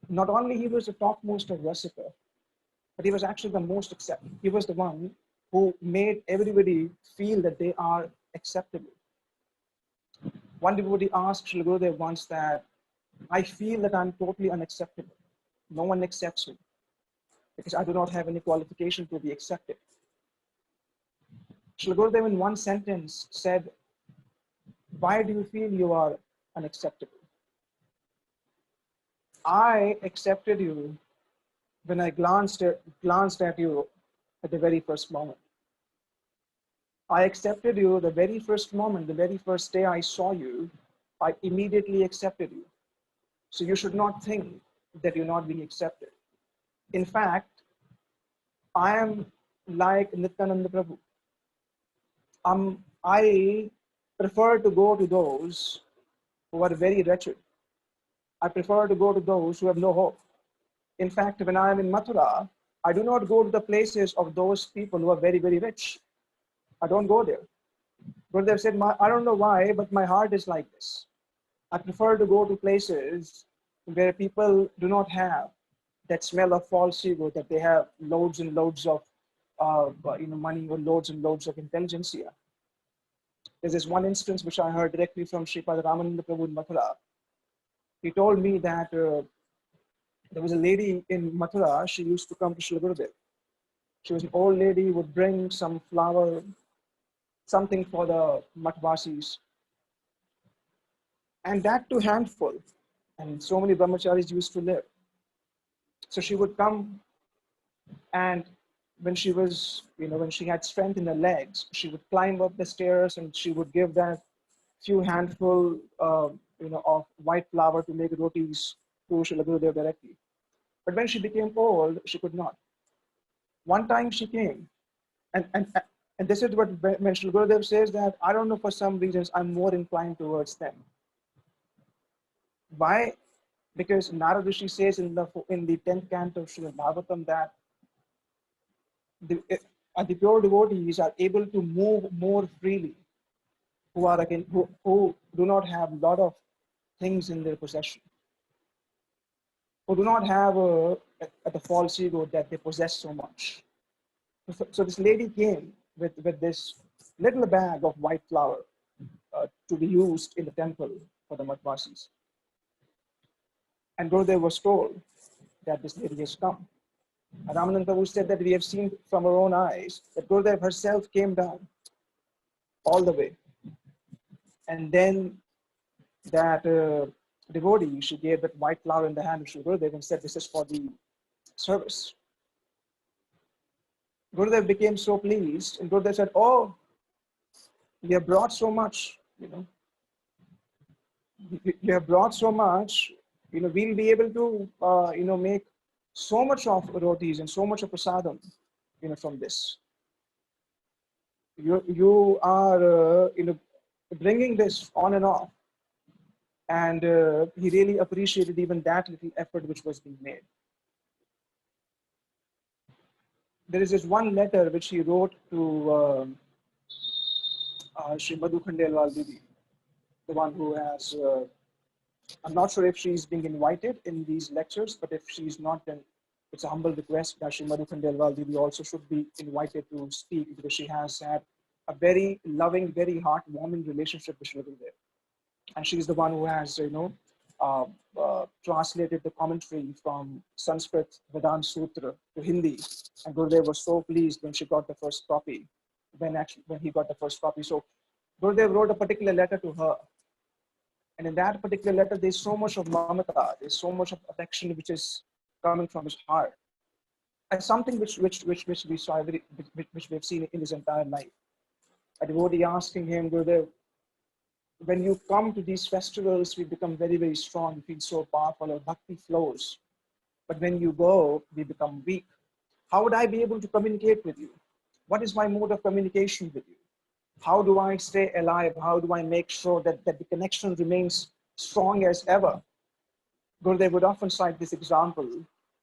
not only he was the topmost of Rasika, but he was actually the most accepted. He was the one who made everybody feel that they are acceptable. One devotee asked Srila Gurudev once that, I feel that I'm totally unacceptable. No one accepts me because I do not have any qualification to be accepted. Srila Gurudev in one sentence said, why do you feel you are unacceptable? I accepted you when I glanced at you at the very first moment. I accepted you the very first moment, the very first day I saw you, I immediately accepted you. So you should not think that you're not being accepted. In fact, I am like Nityananda Prabhu. I prefer to go to those who are very wretched. I prefer to go to those who have no hope. In fact, when I am in Mathura, I do not go to the places of those people who are very, very rich. I don't go there. Gurudev said, I don't know why, but my heart is like this. I prefer to go to places where people do not have that smell of false ego, that they have loads and loads of money or loads and loads of intelligentsia. There's this one instance which I heard directly from Sripad Ramananda Prabhu in Mathura. He told me that there was a lady in Mathura, she used to come to Srila Gurudev. She was an old lady, would bring some flour, something for the Mathvasis. And that too handful. And so many brahmacharis used to live. So she would come, and when she was, when she had strength in her legs, she would climb up the stairs and she would give that few handful, of white flour to make rotis to Srila Gurudev directly. But when she became old, she could not. One time she came, and this is what when Srila Gurudev says that, I don't know, for some reasons, I'm more inclined towards them. Why? Because Narad Rishi says in the 10th canto of Srimad Bhagavatam that the pure devotees are able to move more freely, who do not have a lot of things in their possession, who do not have the false ego that they possess so much. So this lady came with this little bag of white flour to be used in the temple for the Madhvasis. And Gurudev was told that this lady has come. And Ramananda Prabhu said that we have seen from our own eyes that Gurudev herself came down all the way. And then that devotee, she gave that white flour in the hand of Sri Gurudev and said, this is for the service. Gurudev became so pleased, and Gurudev said, "Oh, you have brought so much, you have brought so much, we'll be able to, make so much of rotis and so much of prasadam, from this. You are, bringing this on and off." And he really appreciated even that little effort which was being made. There is this one letter which he wrote to Srimati Didi, the one who has, I'm not sure if she's being invited in these lectures, but if she's not, then it's a humble request that Srimati Didi also should be invited to speak, because she has had a very loving, very heartwarming relationship with Srila Gurudeva. And she's the one who has, translated the commentary from Sanskrit Vedanta Sutra to Hindi. And Gurudev was so pleased when she got the first copy, when he got the first copy. So Gurudev wrote a particular letter to her. And in that particular letter, there's so much of mamata, there's so much of affection which is coming from his heart. And something which we saw, which we've seen in his entire life. A devotee asking him, Gurudev, when you come to these festivals, we become very, very strong, we feel so powerful, our bhakti flows. But when you go, we become weak. How would I be able to communicate with you? What is my mode of communication with you? How do I stay alive? How do I make sure that the connection remains strong as ever? Gurudev would often cite this example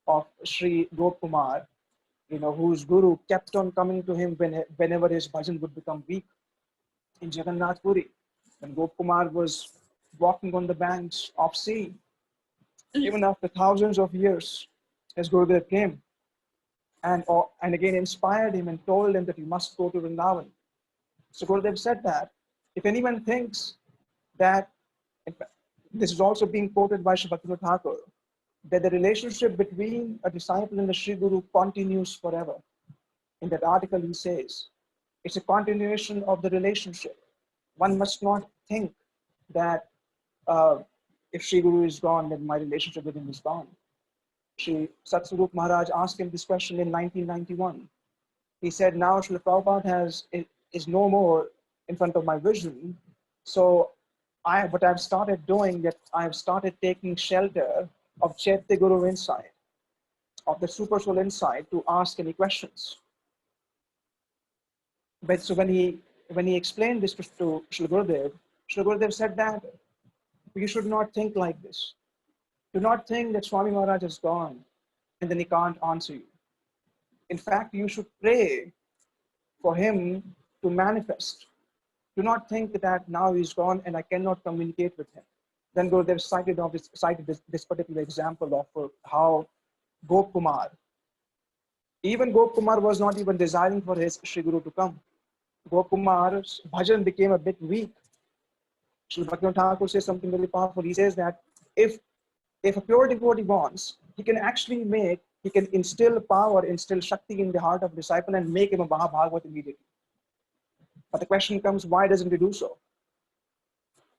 of Sri Gopkumar, whose guru kept on coming to him whenever his bhajan would become weak in Jagannath Puri. When Gopkumar was walking on the banks of sea, even after thousands of years, his Gurudev came and again inspired him and told him that he must go to Vrindavan. So Gurudev said that if anyone thinks that, in fact, this is also being quoted by Sri Bhaktivinoda Thakur, that the relationship between a disciple and the Sri Guru continues forever. In that article he says, it's a continuation of the relationship. One must not think that if Sri Guru is gone, then my relationship with him is gone. Sri Satsvarup Maharaj asked him this question in 1991. He said, now Srila Prabhupada is no more in front of my vision. So what I've started doing, that I've started taking shelter of Chaitya Guru inside, of the Super Soul inside, to ask any questions. But so when he explained this to Srila Gurudev said that you should not think like this. Do not think that Swami Maharaj is gone and then he can't answer you. In fact, you should pray for him to manifest. Do not think that now he's gone and I cannot communicate with him. Then Gurudev cited this particular example of how Gopkumar, even Gopkumar was not even desiring for his Sri Guru to come. Gopkumar's bhajan became a bit weak. Srila Bhaktivinoda Thakur says something very powerful. He says that if a pure devotee wants, he can instill power, instill Shakti in the heart of a disciple and make him a Mahabhagavat immediately. But the question comes, why doesn't he do so?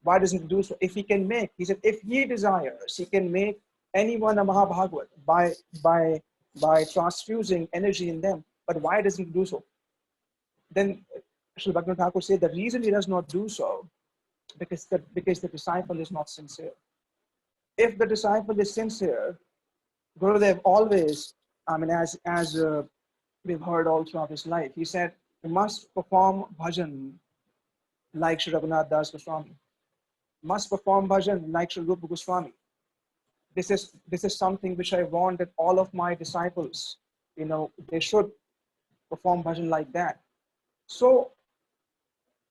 Why doesn't he do so? If he can make, he said, if he desires, he can make anyone a Mahabhagavat by transfusing energy in them. But why doesn't he do so? Then Srila Bhaktivinoda Thakur said the reason he does not do so because the disciple is not sincere. If the disciple is sincere, Gurudev always, as we've heard all throughout his life, he said, you must perform bhajan like Sri Raghunath Das Goswami. Must perform bhajan like Sri Rupa Goswami. This is something which I want that all of my disciples, they should perform bhajan like that. So,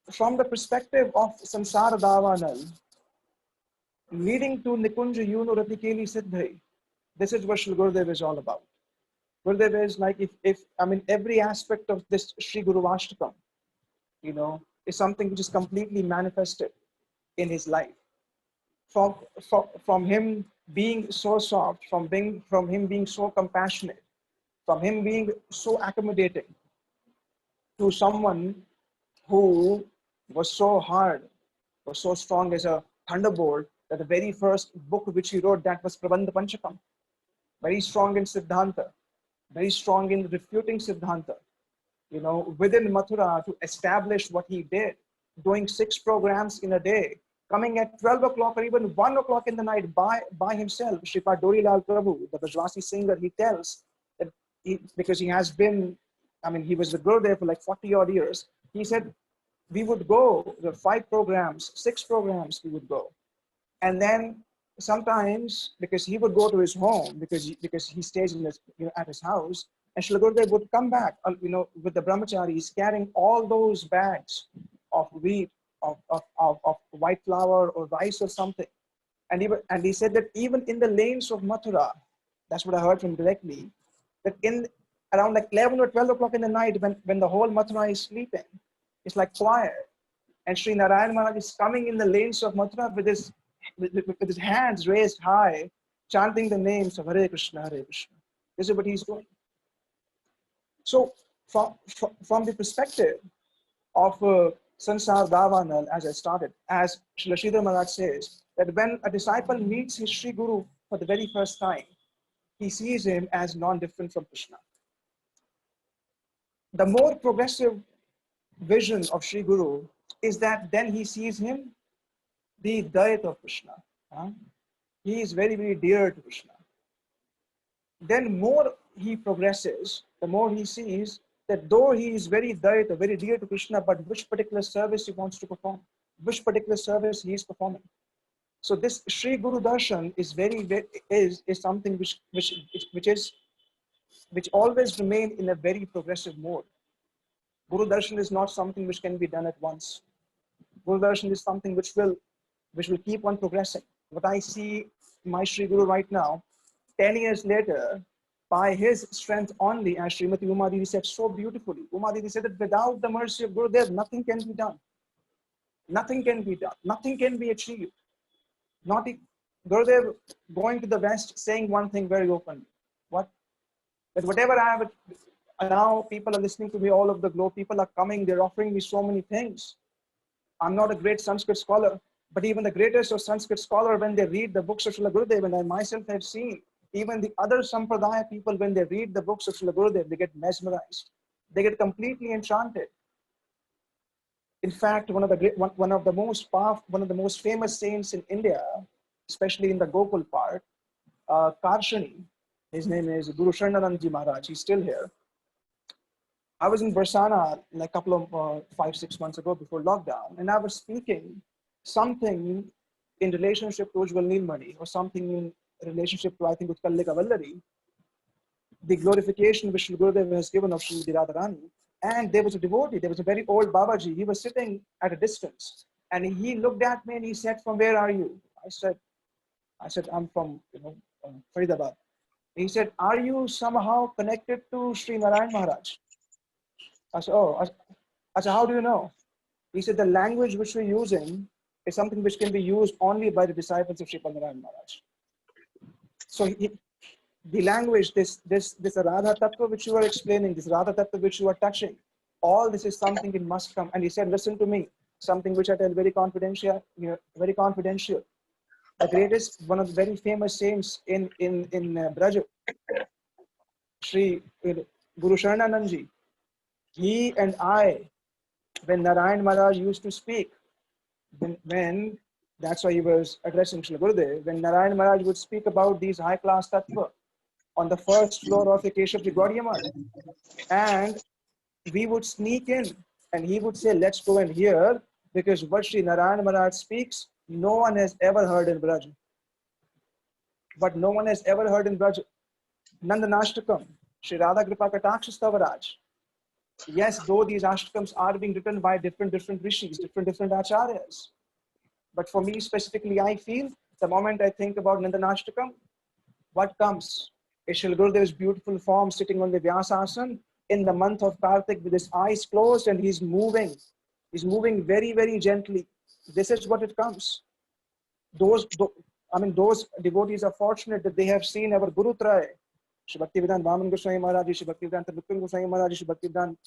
from the perspective of Samsara Davanal, leading to Nikunja Yuno Ratikeli Siddhai, this is what Sri Gurudev is all about. Gurudev is like, if every aspect of this Sri Guru Ashtakam, is something which is completely manifested in his life. From him being so soft, from him being so compassionate, from him being so accommodating, to someone who was so hard, was so strong as a thunderbolt, that the very first book which he wrote, that was Prabandha Panchakam. Very strong in Siddhanta, very strong in refuting Siddhanta, within Mathura to establish what he did, doing 6 programs in a day, coming at 12 o'clock or even 1 o'clock in the night by himself. Sripad Prabhu, the Bajwasi singer, he tells that because he has been, he was the Gurudeva for like 40 odd years. He said, we would go, the 5 programs, 6 programs we would go. And then sometimes, because he would go to his home, because he stays in his, at his house, and Srila Gurudeva would come back, with the brahmacharis carrying all those bags of wheat, of white flour or rice or something. And he said that even in the lanes of Mathura, that's what I heard from directly, that in around like 11 or 12 o'clock in the night, when the whole Mathura is sleeping, it's like quiet. And Sri Narayan Maharaj is coming in the lanes of Mathura with his hands raised high, chanting the names of Hare Krishna, Hare Krishna. This is what he's doing. So from the perspective of Sansar Davanal, as I started, as Srila Sridhar Maharaj says, that when a disciple meets his Sri Guru for the very first time, he sees him as non-different from Krishna. The more progressive vision of Sri Guru is that then he sees him the Dayat of Krishna. He is very, very dear to Krishna. Then more he progresses, the more he sees that though he is very Dayat, very dear to Krishna, but which particular service he wants to perform, which particular service he is performing. So this Sri Guru Darshan is is something which always remain in a very progressive mode. Guru Darshan is not something which can be done at once. Guru Darshan is something which will keep on progressing. What I see my Sri Guru right now, 10 years later, by his strength only, as Srimati Uma Didi said so beautifully. Uma Didi said that without the mercy of Gurudev, nothing can be done. Nothing can be done. Nothing can be achieved. Not Gurudev going to the West saying one thing very openly. What? That whatever I have, now people are listening to me all over the globe. People are coming. They're offering me so many things. I'm not a great Sanskrit scholar, but even the greatest of Sanskrit scholar, when they read the books of Srila Gurudeva, and I myself have seen, even the other Sampradaya people, when they read the books of Srila Gurudeva, they get mesmerized. They get completely enchanted. In fact, one of the most famous saints in India, especially in the Gokul part, Karshani, his name is Gurudeva Maharaj. He's still here. I was in Barsana a couple of 5-6 months ago before lockdown, and I was speaking something in relationship to Ujjwal Neelmani, or something in relationship to, I think, Utkallika Vallari, the glorification which Srila Gurudeva has given of Srimati Radharani. And there was a devotee, there was a very old Babaji. He was sitting at a distance, and he looked at me and he said, "From where are you?" I said, "I'm from Faridabad." He said, "Are you somehow connected to Sri Narayan Maharaj?" I said, "Oh." I said, "How do you know?" He said, "The language which we're using is something which can be used only by the disciples of Sripad Madhava Maharaj." So the language, this Radha Tattva which you are explaining, this Radha Tattva which you are touching, all this is something it must come. And he said, "Listen to me, something which I tell very confidential, very confidential. The greatest, one of the very famous saints in Braj, Sri Gurudeva Ji, he and I, when Narayan Maharaj used to speak, when that's why he was addressing Srila Gurudeva, when Narayan Maharaj would speak about these high-class tattva on the first floor of the Keshavji Gaudiyamad, and we would sneak in, and he would say, "Let's go in here, because what Sri Narayan Maharaj speaks, no one has ever heard in Braj." But no one has ever heard in Braj. Nandanashtakam, Sri Radha Kripa Kataksha Stavaraj. Yes, though these ashtakams are being written by different rishis, different acharyas. But for me specifically, I feel the moment I think about Nandanashtakam, what comes is Srila Gurudeva's beautiful form sitting on the Vyasasana in the month of Kartik with his eyes closed, and he's moving. He's moving very, very gently. This is what it comes. Those devotees are fortunate that they have seen our Guru Traya, Shri Bhaktivedanta Vaman Goswami Maharaj, Shri Bhaktivedanta Vipin Goswami Maharaj, Shri Bhaktivedanta,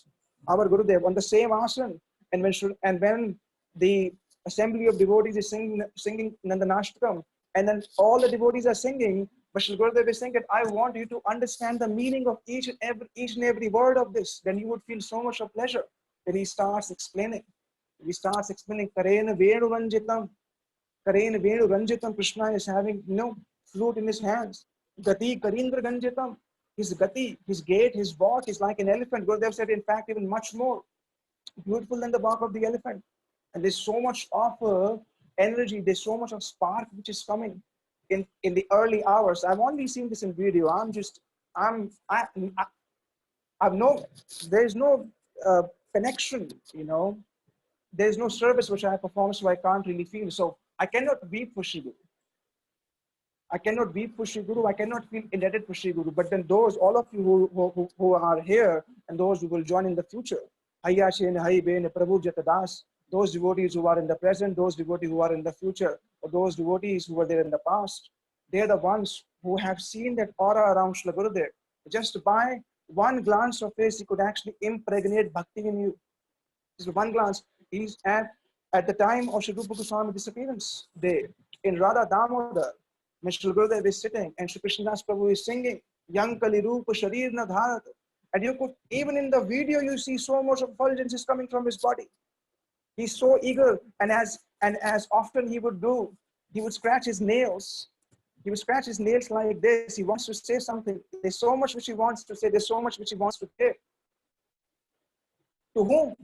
our Gurudev on the same asana. And when the assembly of devotees is singing Nandanashtakam, and then all the devotees are singing, But Srila Gurudeva is saying that I want you to understand the meaning of each and every word of this. Then you would feel so much of pleasure. Then he starts explaining. He starts explaining. Karena Venu Ranjitam. Karena Venu Ranjitam. Krishna is having flute in his hands. Gati Karindra Ganjitam. His gati, his gait, his walk is like an elephant. Gurudev said, in fact, even much more beautiful than the walk of the elephant. And there's so much of energy, there's so much of spark which is coming in the early hours. I've only seen this in video. There's no connection, there's no service which I perform, so I can't really feel. So I cannot weep for Sri Guru. I cannot weep for Sri Guru. I cannot feel indebted for Sri Guru. But then those, all of you who are here and those who will join in the future, those devotees who are in the present, those devotees who are in the future, or those devotees who were there in the past, they're the ones who have seen that aura around Srila Gurudev. Just by one glance of his, he could actually impregnate bhakti in you. Just one glance. He's at the time of Sri Rupa Goswami disappearance day in Radha Damodar, when Srila Gurudev is sitting and Sri Krishnadas Prabhu is singing, Yang Kali Rupa Sharir Na Dharat. And you could, even in the video, you see so much effulgence is coming from his body. He's so eager, and as often he would do, he would scratch his nails. He would scratch his nails like this. He wants to say something. There's so much which he wants to say. There's so much which he wants to say. To whom?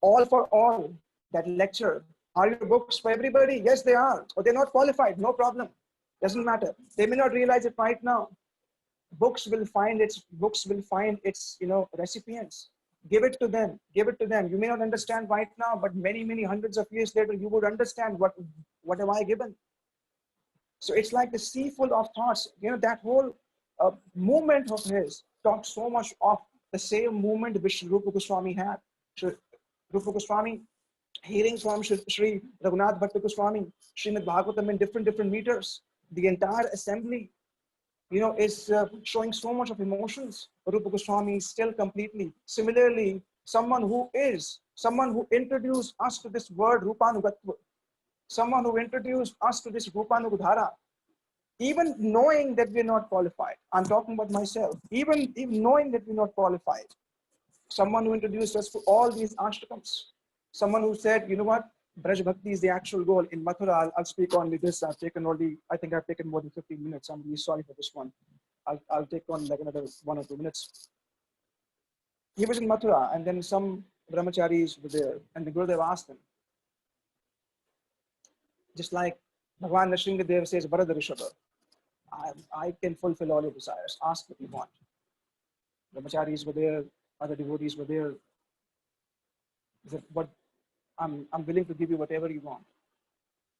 All for all. That lecture. Are your books for everybody? Yes, they are. Or they're not qualified. No problem. Doesn't matter. They may not realize it right now. Books will find its recipients. Give it to them. Give it to them. You may not understand right now, but many, many hundreds of years later, you would understand what have I given. So it's like the sea full of thoughts. That whole movement of his talked so much of the same movement which Rupa Goswami had. Rupa Goswami, hearing from Sri Raghunath Bhatta Goswami, Srimad Bhagavatam in different meters. The entire assembly, is showing so much of emotions. Rupa Goswami is still completely. Similarly, someone who introduced us to this word Rupanugatva, someone who introduced us to this Rupanubhudhara, even knowing that we're not qualified. I'm talking about myself. Even knowing that we're not qualified. Someone who introduced us to all these ashtakams. Someone who said, you know what, Braj Bhakti is the actual goal. In Mathura, I'll speak only this. I think I've taken more than 15 minutes. I'm really sorry for this one. I'll take on like another 1 or 2 minutes. He was in Mathura, and then some brahmacharis were there, and the Gurudev asked them, just like Bhagwan Nrsingadev says, Bharada Rishabha, I can fulfill all your desires. Ask what you want. Brahmacharis were there, other devotees were there. He said, but I'm willing to give you whatever you want.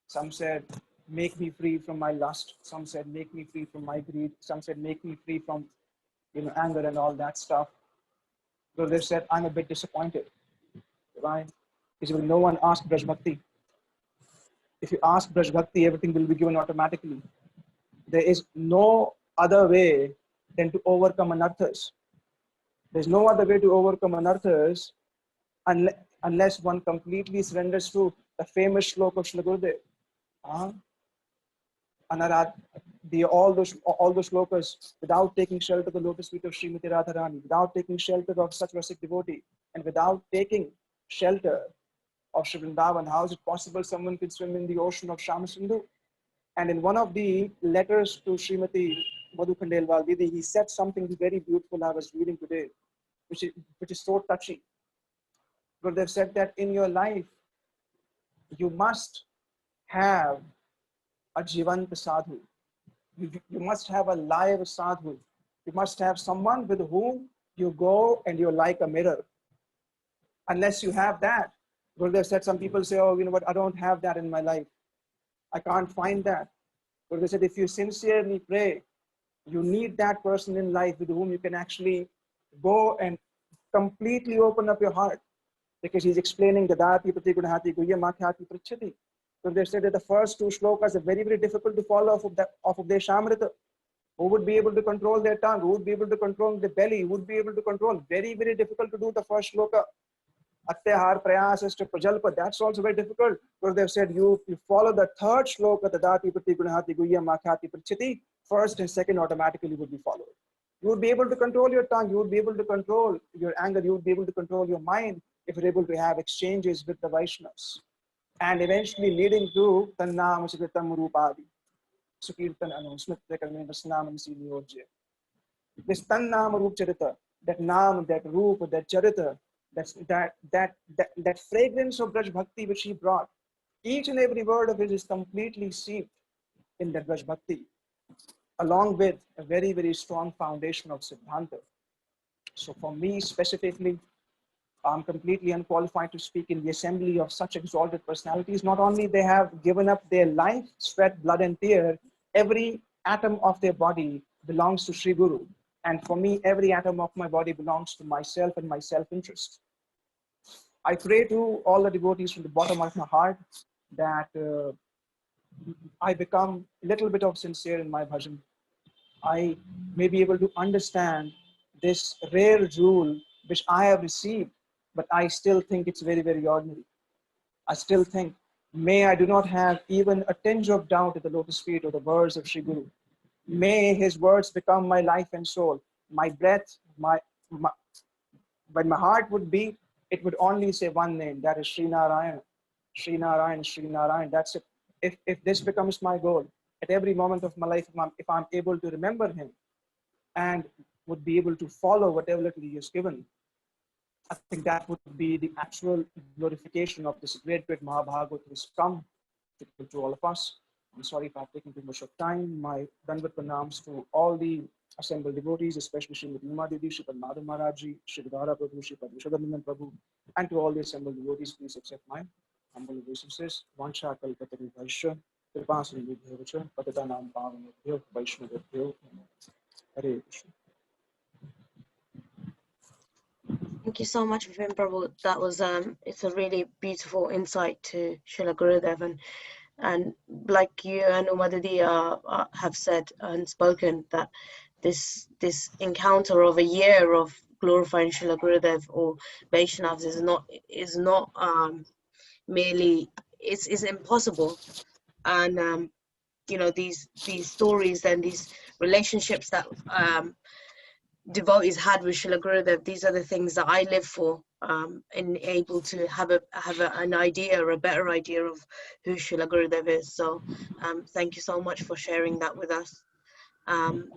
Some said, make me free from my lust. Some said, make me free from my greed. Some said, make me free from anger and all that stuff. So they said, I'm a bit disappointed. Right? He said, well, no one asked Braj Bhakti. If you ask Braj Bhakti, everything will be given automatically. There is no other way than to overcome anarthas. There's no other way to overcome anarthas unless one completely surrenders to the famous shloka of Srila Gurudeva. All those shlokas, without taking shelter of the lotus feet of Srimati Radharani, without taking shelter of such Rasik devotee, and without taking shelter of Sri Vrindavan, how is it possible someone could swim in the ocean of Shama Sindhu? And in one of the letters to Srimati Madhu Khandelwal Didi, he said something very beautiful I was reading today, which is so touchy. Gurudev said that in your life, you must have a Jivanta Sadhu. You must have a live Sadhu. You must have someone with whom you go and you're like a mirror. Unless you have that, Gurudev said, some people say, oh, you know what, I don't have that in my life. I can't find that. Gurudev said, if you sincerely pray, you need that person in life with whom you can actually go and completely open up your heart. Because he's explaining the Dati Prati Gunahati Guya Makhati Prachati. So they said that the first 2 shlokas are very, very difficult to follow off of their Shamrita. Who would be able to control their tongue? Who would be able to control the belly? Who would be able to control? Very, very difficult to do the first shloka. Atyahar prayasashcha prajalpa, that's also very difficult. Gurudev said, you follow the third shloka, tadati prati gunahati guhyam makhati prachiti, first and second automatically would be followed. You would be able to control your tongue, you would be able to control your anger, you would be able to control your mind if you're able to have exchanges with the Vaishnavas. And eventually leading to Tannam Sikritam Rupadi. Sukirtan Anusmit Rekarme Vasnam Siniyojya. This Tannam Rup Charita, that Nam, that Rupa, that Charita, that fragrance of Braj Bhakti which he brought, each and every word of it is completely seeped in that Braj Bhakti, along with a very, very strong foundation of Siddhanta. So for me specifically, I'm completely unqualified to speak in the assembly of such exalted personalities. Not only they have given up their life, sweat, blood and tear, every atom of their body belongs to Sri Guru. And for me, every atom of my body belongs to myself and my self-interest. I pray to all the devotees from the bottom of my heart that I become a little bit of sincere in my bhajan. I may be able to understand this rare jewel which I have received, but I still think it's very, very ordinary. I still think, may I do not have even a tinge of doubt at the lotus feet or the words of Sri Guru. May his words become my life and soul. My breath, when my heart would beat, it would only say one name, that is Sri Narayan. Sri Narayan, Sri Narayan, that's it. If this becomes my goal, at every moment of my life, if I'm able to remember him and would be able to follow whatever little he has given, I think that would be the actual glorification of this great Mahabhagavata who has come to all of us. I'm sorry if I've taken too much of time. My Dandavat pranams to all the assembled devotees, especially Srimati Uma Didi, Sripad Madhava Maharaja, Sri Bhudhara Prabhu, Sripad Yasodanandan Prabhu, and to all the assembled devotees, please accept my humble obeisances. Vansha kalpatari vaishya, kripasri vidhyavacha, patitanam pavanebhyo, vaishnavebhyo, Hare Krishna. Thank you so much, Vipin Prabhu. That was it's a really beautiful insight to Srila Gurudeva, and like you and Uma Didi have said and spoken, that this encounter of a year of glorifying Srila Gurudeva or Vaishnavas is not merely it's impossible, and you know, these stories and these relationships that devotees had with Srila Gurudeva, these are the things that I live for, and able to have an idea or a better idea of who Srila Gurudeva is. So thank you so much for sharing that with us. And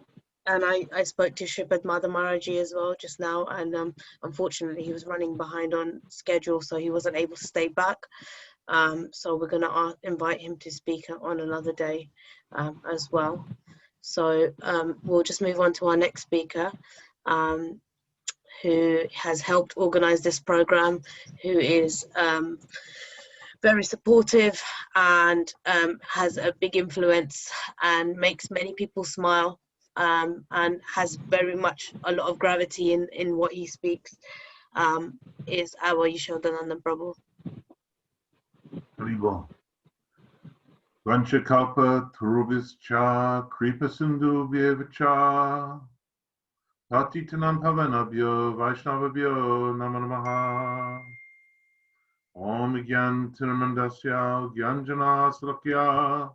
I spoke to Sripad Madhava Maharaja as well just now, and unfortunately he was running behind on schedule, so he wasn't able to stay back. So we're going to invite him to speak on another day as well. So we'll just move on to our next speaker, who has helped organize this program, who is very supportive and has a big influence and makes many people smile, and has very much a lot of gravity in what he speaks, is our Yasodanandan Prabhu. Haribo. Vanchakalpa Turubhischa Kripa Sindhu Vyevacha Patitanam Pavanabhyo Vaishnavabhyo Namo Namaha Om Gyan Tinamandasya Gyanjana Salakya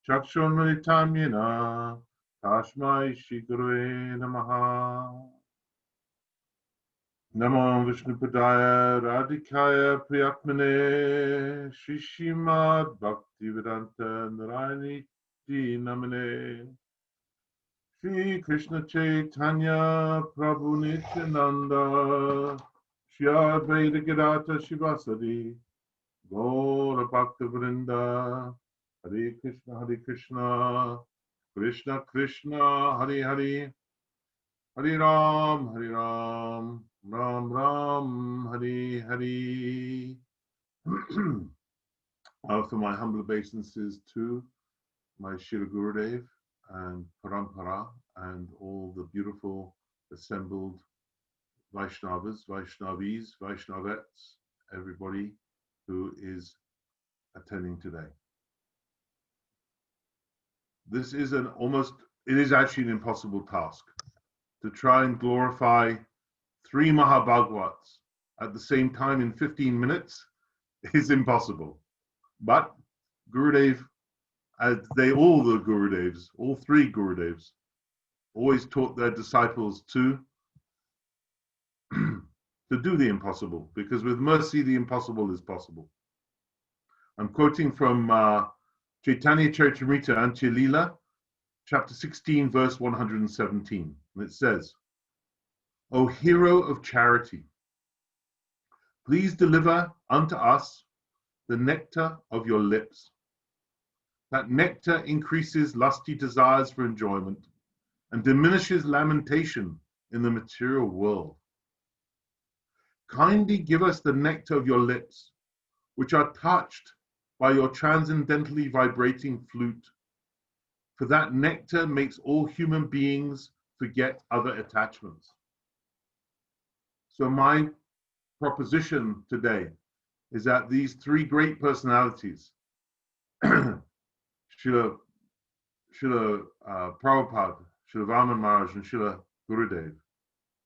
Chakshurmilitam Yena Tashmai Shri Gurave Namaha Namo Vishnupadaya Radhikaya Priyatmane Srimad Bhaktivedanta Narayani Namane Shri Krishna Chaitanya Prabhu Nityananda Shri Advaita Gadata Shivasadi Gaura Bhakta Vrinda Hare Krishna Krishna Krishna Hare Hare Hare Ram Ram Ram Hare Hare. Offer my humble obeisances to my Srila Gurudev and Parampara and all the beautiful assembled Vaishnavas, Vaishnavis, Vaishnavettes, everybody who is attending today. This is it is actually an impossible task to try and glorify 3 Mahabhagavats at the same time in 15 minutes is impossible. But Gurudev, as all the Gurudevs, all three Gurudevs, always taught their disciples to do the impossible, because with mercy the impossible is possible. I'm quoting from Chaitanya Charitamrita Antya Leela, chapter 16, verse 117. And it says, O hero of charity, please deliver unto us the nectar of your lips. That nectar increases lusty desires for enjoyment and diminishes lamentation in the material world. Kindly give us the nectar of your lips, which are touched by your transcendently vibrating flute, for that nectar makes all human beings forget other attachments. So my proposition today is that these three great personalities, Srila Prabhupada, Srila Vaman Maharaj, and Srila Gurudev,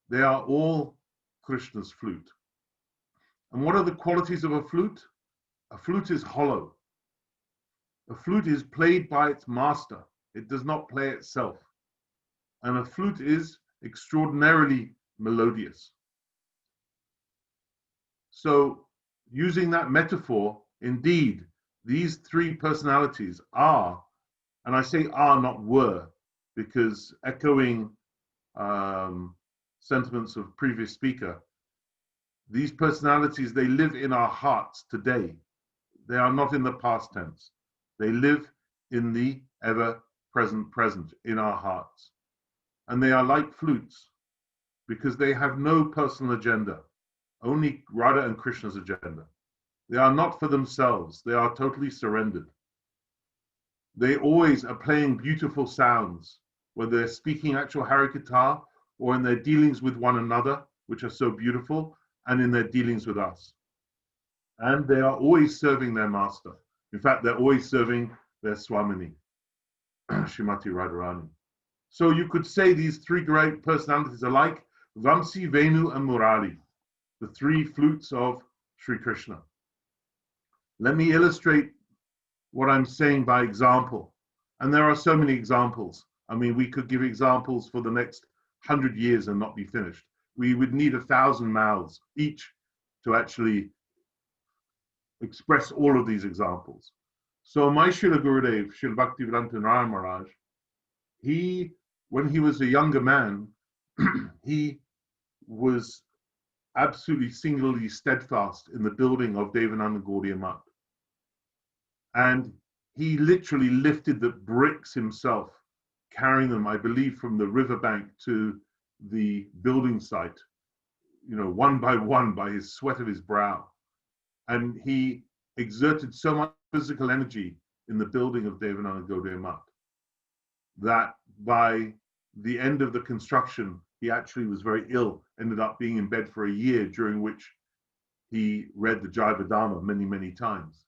they are all Krishna's flute. And what are the qualities of a flute? A flute is hollow. A flute is played by its master. It does not play itself. And a flute is extraordinarily melodious. So, using that metaphor, indeed, these three personalities are, and I say are, not were, because echoing sentiments of previous speaker, these personalities, they live in our hearts today. They are not in the past tense. They live in the ever-present present in our hearts. And they are like flutes because they have no personal agenda, only Radha and Krishna's agenda. They are not for themselves. They are totally surrendered. They always are playing beautiful sounds, whether they're speaking actual Harikatha or in their dealings with one another, which are so beautiful, and in their dealings with us. And they are always serving their master. In fact, they're always serving their Swamini, Srimati Radharani. So you could say these three great personalities are like Vamsi, Venu, and Murari, the three flutes of Sri Krishna. Let me illustrate what I'm saying by example. And there are so many examples. I mean, we could give examples for the next 100 years and not be finished. We would need 1,000 mouths each to actually express all of these examples. So my Srila Gurudev, Srila Bhaktivedanta Maharaj, when he was a younger man, he was absolutely singularly steadfast in the building of Devananda Gaudiya Math. And he literally lifted the bricks himself, carrying them, I believe, from the riverbank to the building site, one by one, by his sweat of his brow. And he exerted so much physical energy in the building of Devananda Gaudiya Math that by the end of the construction, he actually was very ill, ended up being in bed for a year, during which he read the Jayavadana many, many times.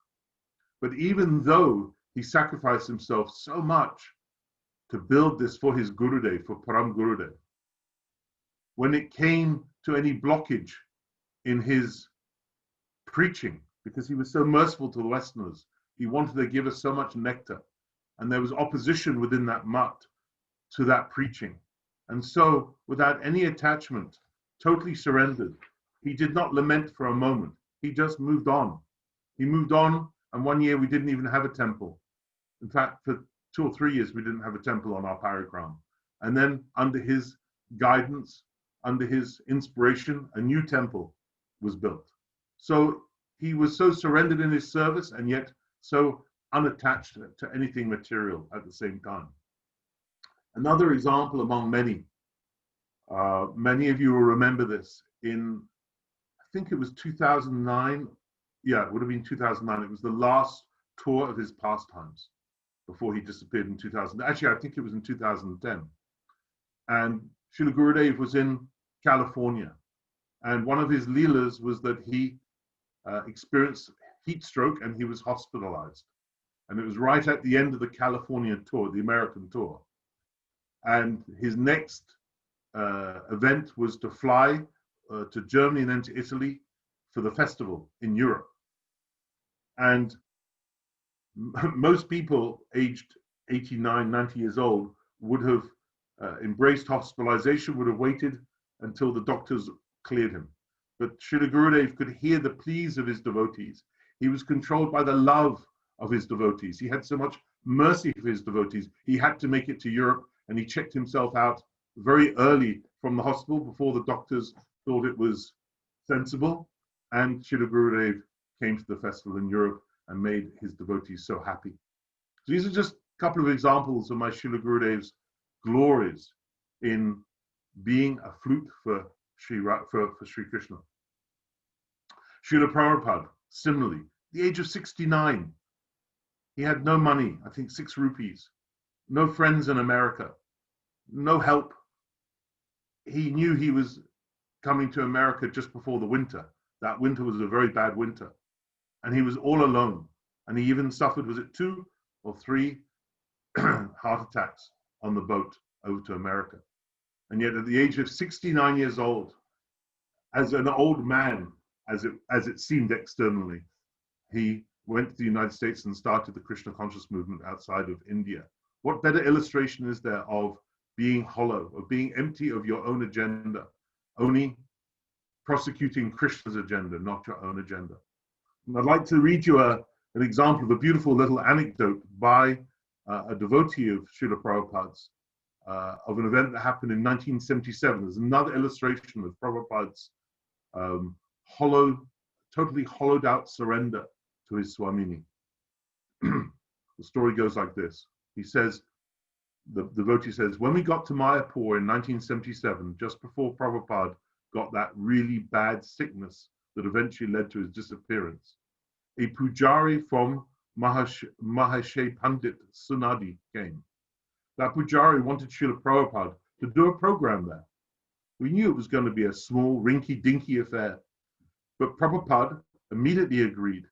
But even though he sacrificed himself so much to build this for his Gurudev, for Param Gurudev, when it came to any blockage in his preaching, because he was so merciful to the Westerners, he wanted to give us so much nectar, and there was opposition within that mutt to that preaching. And so, without any attachment, totally surrendered, he did not lament for a moment. He just moved on. He moved on, and one year we didn't even have a temple. In fact, for 2 or 3 years, we didn't have a temple on our parikrama. And then, under his guidance, under his inspiration, a new temple was built. So he was so surrendered in his service and yet so unattached to anything material at the same time. Another example among many, many of you will remember this, in, I think it was 2009, yeah, it would have been 2009, it was the last tour of his pastimes before he disappeared in 2000. Actually, I think it was in 2010. And Srila Gurudev was in California. And one of his leelas was that he experienced heat stroke and he was hospitalized. And it was right at the end of the California tour, the American tour. And his next event was to fly to Germany and then to Italy for the festival in Europe. And most people aged 89, 90 years old would have embraced hospitalization, would have waited until the doctors cleared him. But Srila Gurudev could hear the pleas of his devotees. He was controlled by the love of his devotees. He had so much mercy for his devotees. He had to make it to Europe, and he checked himself out very early from the hospital before the doctors thought it was sensible. And Srila Gurudev came to the festival in Europe and made his devotees so happy. So these are just a couple of examples of my Srila Gurudev's glories in being a flute for Sri Krishna. Srila Prabhupada, similarly, the age of 69, he had no money, I think 6 rupees, no friends in America, no help. He knew he was coming to America just before the winter. That winter was a very bad winter. And he was all alone. And he even suffered, was it 2 or 3 heart attacks on the boat over to America. And yet at the age of 69 years old, as an old man, as it seemed externally, he went to the United States and started the Krishna conscious movement outside of India. What better illustration is there of being hollow, of being empty of your own agenda, only prosecuting Krishna's agenda, not your own agenda? And I'd like to read you an example of a beautiful little anecdote by a devotee of Srila Prabhupada's, of an event that happened in 1977. There's another illustration of Prabhupada's totally hollowed out surrender to his Swamini. The story goes like this. He says, the devotee says, when we got to Mayapur in 1977, just before Prabhupada got that really bad sickness that eventually led to his disappearance, a pujari from Mahashe Pandit Sunadi came. That pujari wanted Srila Prabhupada to do a program there. We knew it was going to be a small, rinky-dinky affair, but Prabhupada immediately agreed.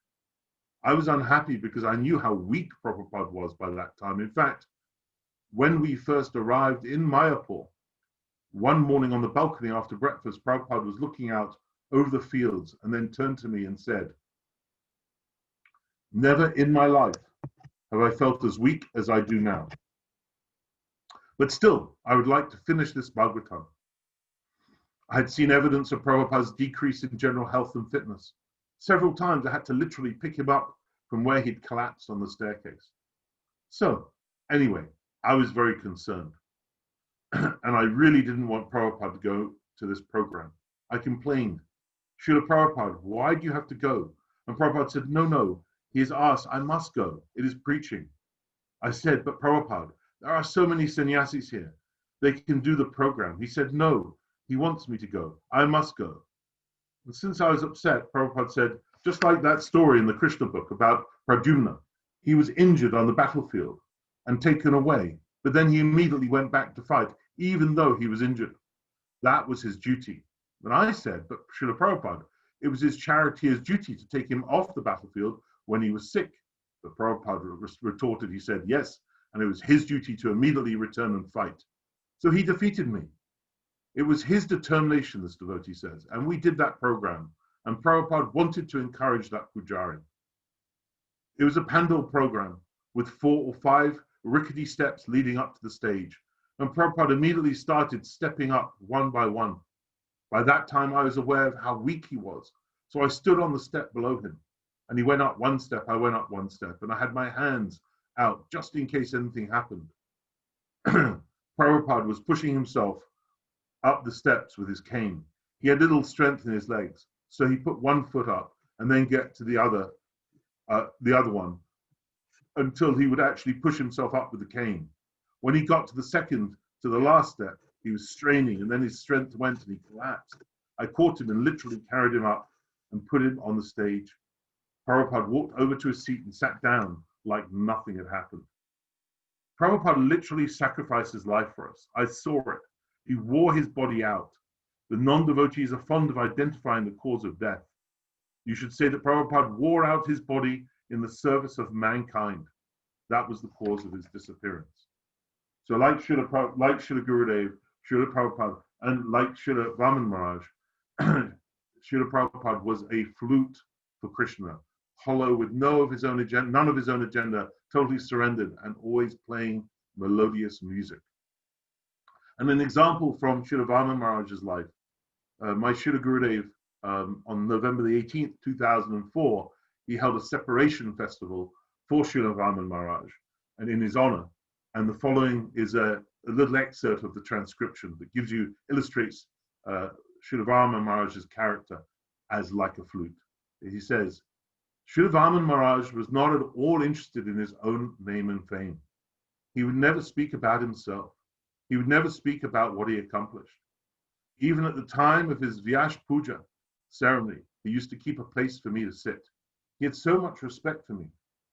I was unhappy because I knew how weak Prabhupada was by that time. In fact, when we first arrived in Mayapur, one morning on the balcony after breakfast, Prabhupada was looking out over the fields and then turned to me and said, never in my life have I felt as weak as I do now. But still, I would like to finish this Bhagavatam. I had seen evidence of Prabhupada's decrease in general health and fitness. Several times I had to literally pick him up from where he'd collapsed on the staircase. So, anyway, I was very concerned. And I really didn't want Prabhupada to go to this program. I complained, Srila Prabhupada, why do you have to go? And Prabhupada said, no, he has asked, I must go. It is preaching. I said, but Prabhupada, there are so many sannyasis here. They can do the program. He said, no, he wants me to go. I must go. And since I was upset, Prabhupada said, just like that story in the Krishna book about Pradyumna, he was injured on the battlefield and taken away, but then he immediately went back to fight, even though he was injured. That was his duty. And I said, but Srila Prabhupada, it was his charity, his duty to take him off the battlefield when he was sick. But Prabhupada retorted, he said, yes, and it was his duty to immediately return and fight. So he defeated me. It was his determination, this devotee says, and we did that program. And Prabhupada wanted to encourage that pujari. It was a pandal program with 4 or 5 rickety steps leading up to the stage. And Prabhupada immediately started stepping up one by one. By that time, I was aware of how weak he was. So I stood on the step below him. And he went up 1 step, I went up 1 step. And I had my hands out just in case anything happened. Prabhupada was pushing himself up the steps with his cane. He had little strength in his legs. So he put 1 foot up and then get to the other one until he would actually push himself up with the cane. When he got to the last step, he was straining and then his strength went and he collapsed. I caught him and literally carried him up and put him on the stage. Prabhupada walked over to his seat and sat down like nothing had happened. Prabhupada literally sacrificed his life for us. I saw it. He wore his body out. The non-devotees are fond of identifying the cause of death. You should say that Prabhupada wore out his body in the service of mankind. That was the cause of his disappearance. So like Srila Gurudev, Srila Prabhupada, and like Srila Vaman Maharaj, Srila Prabhupada was a flute for Krishna, hollow with none of his own agenda, totally surrendered and always playing melodious music. And an example from Srila Varman Maharaj's life, my Srila Gurudev, on November the 18th, 2004, he held a separation festival for Srila Varman Maharaj and in his honor. And the following is a little excerpt of the transcription that illustrates Srila Varman Maharaj's character as like a flute. He says, Srila Varman Maharaj was not at all interested in his own name and fame. He would never speak about himself. He would never speak about what he accomplished. Even at the time of his Vyash Puja ceremony, he used to keep a place for me to sit. He had so much respect for me.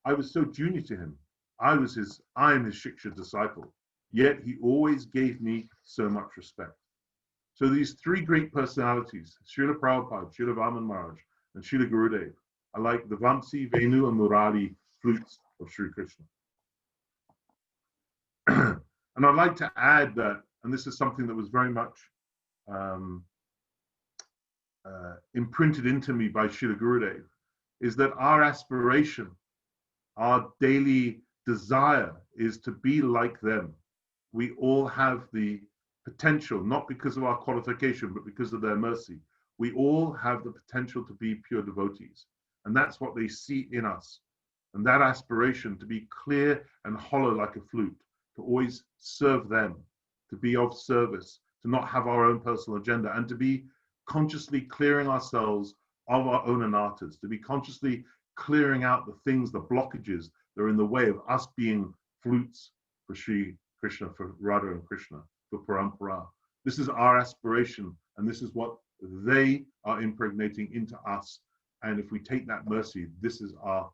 I was so junior to him. I am his Shiksha disciple. Yet he always gave me so much respect. So these three great personalities, Srila Prabhupada, Srila Varman Maharaj, and Srila Gurudev, are like the Vamsi, Venu, and Murari flutes of Sri Krishna. And I'd like to add that, and this is something that was very much imprinted into me by Srila Gurudev, is that our aspiration, our daily desire is to be like them. We all have the potential, not because of our qualification, but because of their mercy. We all have the potential to be pure devotees. And that's what they see in us. And that aspiration to be clear and hollow like a flute, to always serve them, to be of service, to not have our own personal agenda, and to be consciously clearing ourselves of our own anarthas, to be consciously clearing out the things, the blockages that are in the way of us being flutes for Sri Krishna, for Radha and Krishna, for Parampara. This is our aspiration, and this is what they are impregnating into us. And if we take that mercy, this is our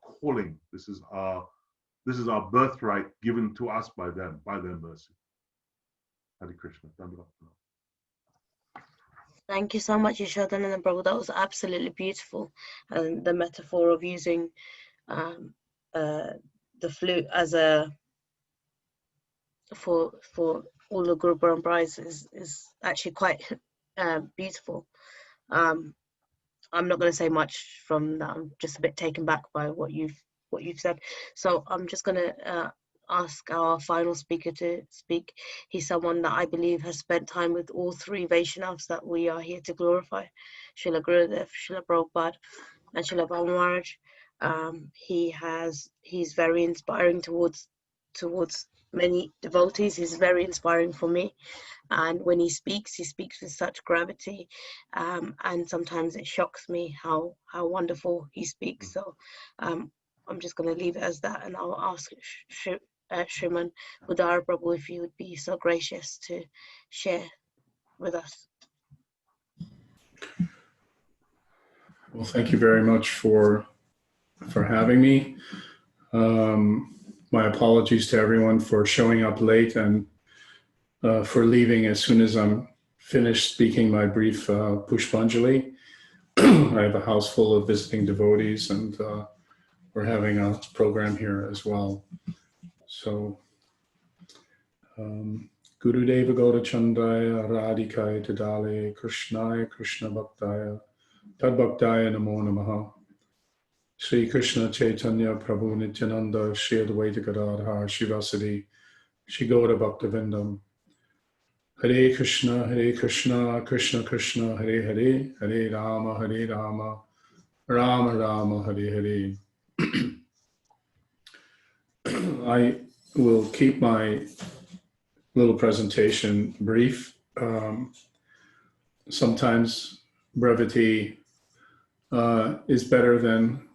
calling. This is our birthright given to us by them, by their mercy. Hare Krishna. Thank you so much, Yasodanandan Prabhu. That was absolutely beautiful. And the metaphor of using the flute as for all the Guru Paramparas is actually quite beautiful. I'm not going to say much from that. I'm just a bit taken back by what you've said. So I'm just going to ask our final speaker to speak. He's someone that I believe has spent time with all three Vaisnavas that we are here to glorify, Srila Gurudev, Srila Prabhupada, and Srila Maharaj. He's very inspiring towards many devotees. He's very inspiring for me. And when he speaks with such gravity, and sometimes it shocks me how wonderful he speaks. So I'm just going to leave it as that, and I'll ask Sriman Bhudhara Prabhu if you would be so gracious to share with us. Well, thank you very much for having me. My apologies to everyone for showing up late and for leaving as soon as I'm finished speaking my brief Pushpanjali. I have a house full of visiting devotees, and we're having a program here as well. So, Gurudeva Gaurachandaya Radhika Tadale Krishnaya Krishna Bhaktaya Tad Bhaktaya Namo Namaha Sri Krishna Chaitanya Prabhu Nityananda Shri Advaita Gadadhar Shivasadi Shri Gaura Bhaktavindam Hare Krishna Krishna Krishna Hare Hare Hare Rama Rama Rama Hare Hare. I will keep my little presentation brief. Sometimes brevity is better than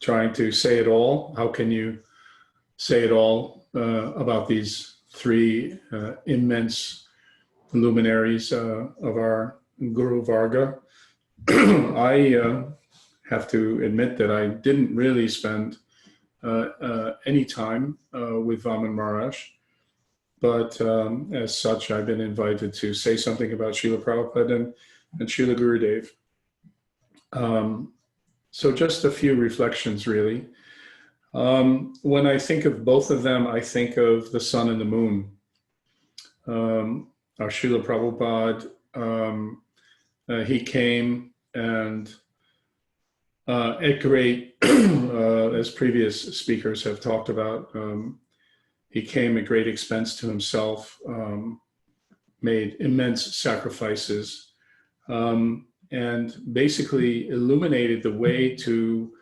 trying to say it all. How can you say it all about these three immense luminaries of our Guru Varga? I have to admit that I didn't really spend any time with Varman Maharaj, but as such, I've been invited to say something about Srila Prabhupada and Srila Gurudev. So just a few reflections, really. When I think of both of them, I think of the sun and the moon. Our Srila Prabhupada he came and at great, as previous speakers have talked about, he came at great expense to himself, made immense sacrifices, and basically illuminated the way to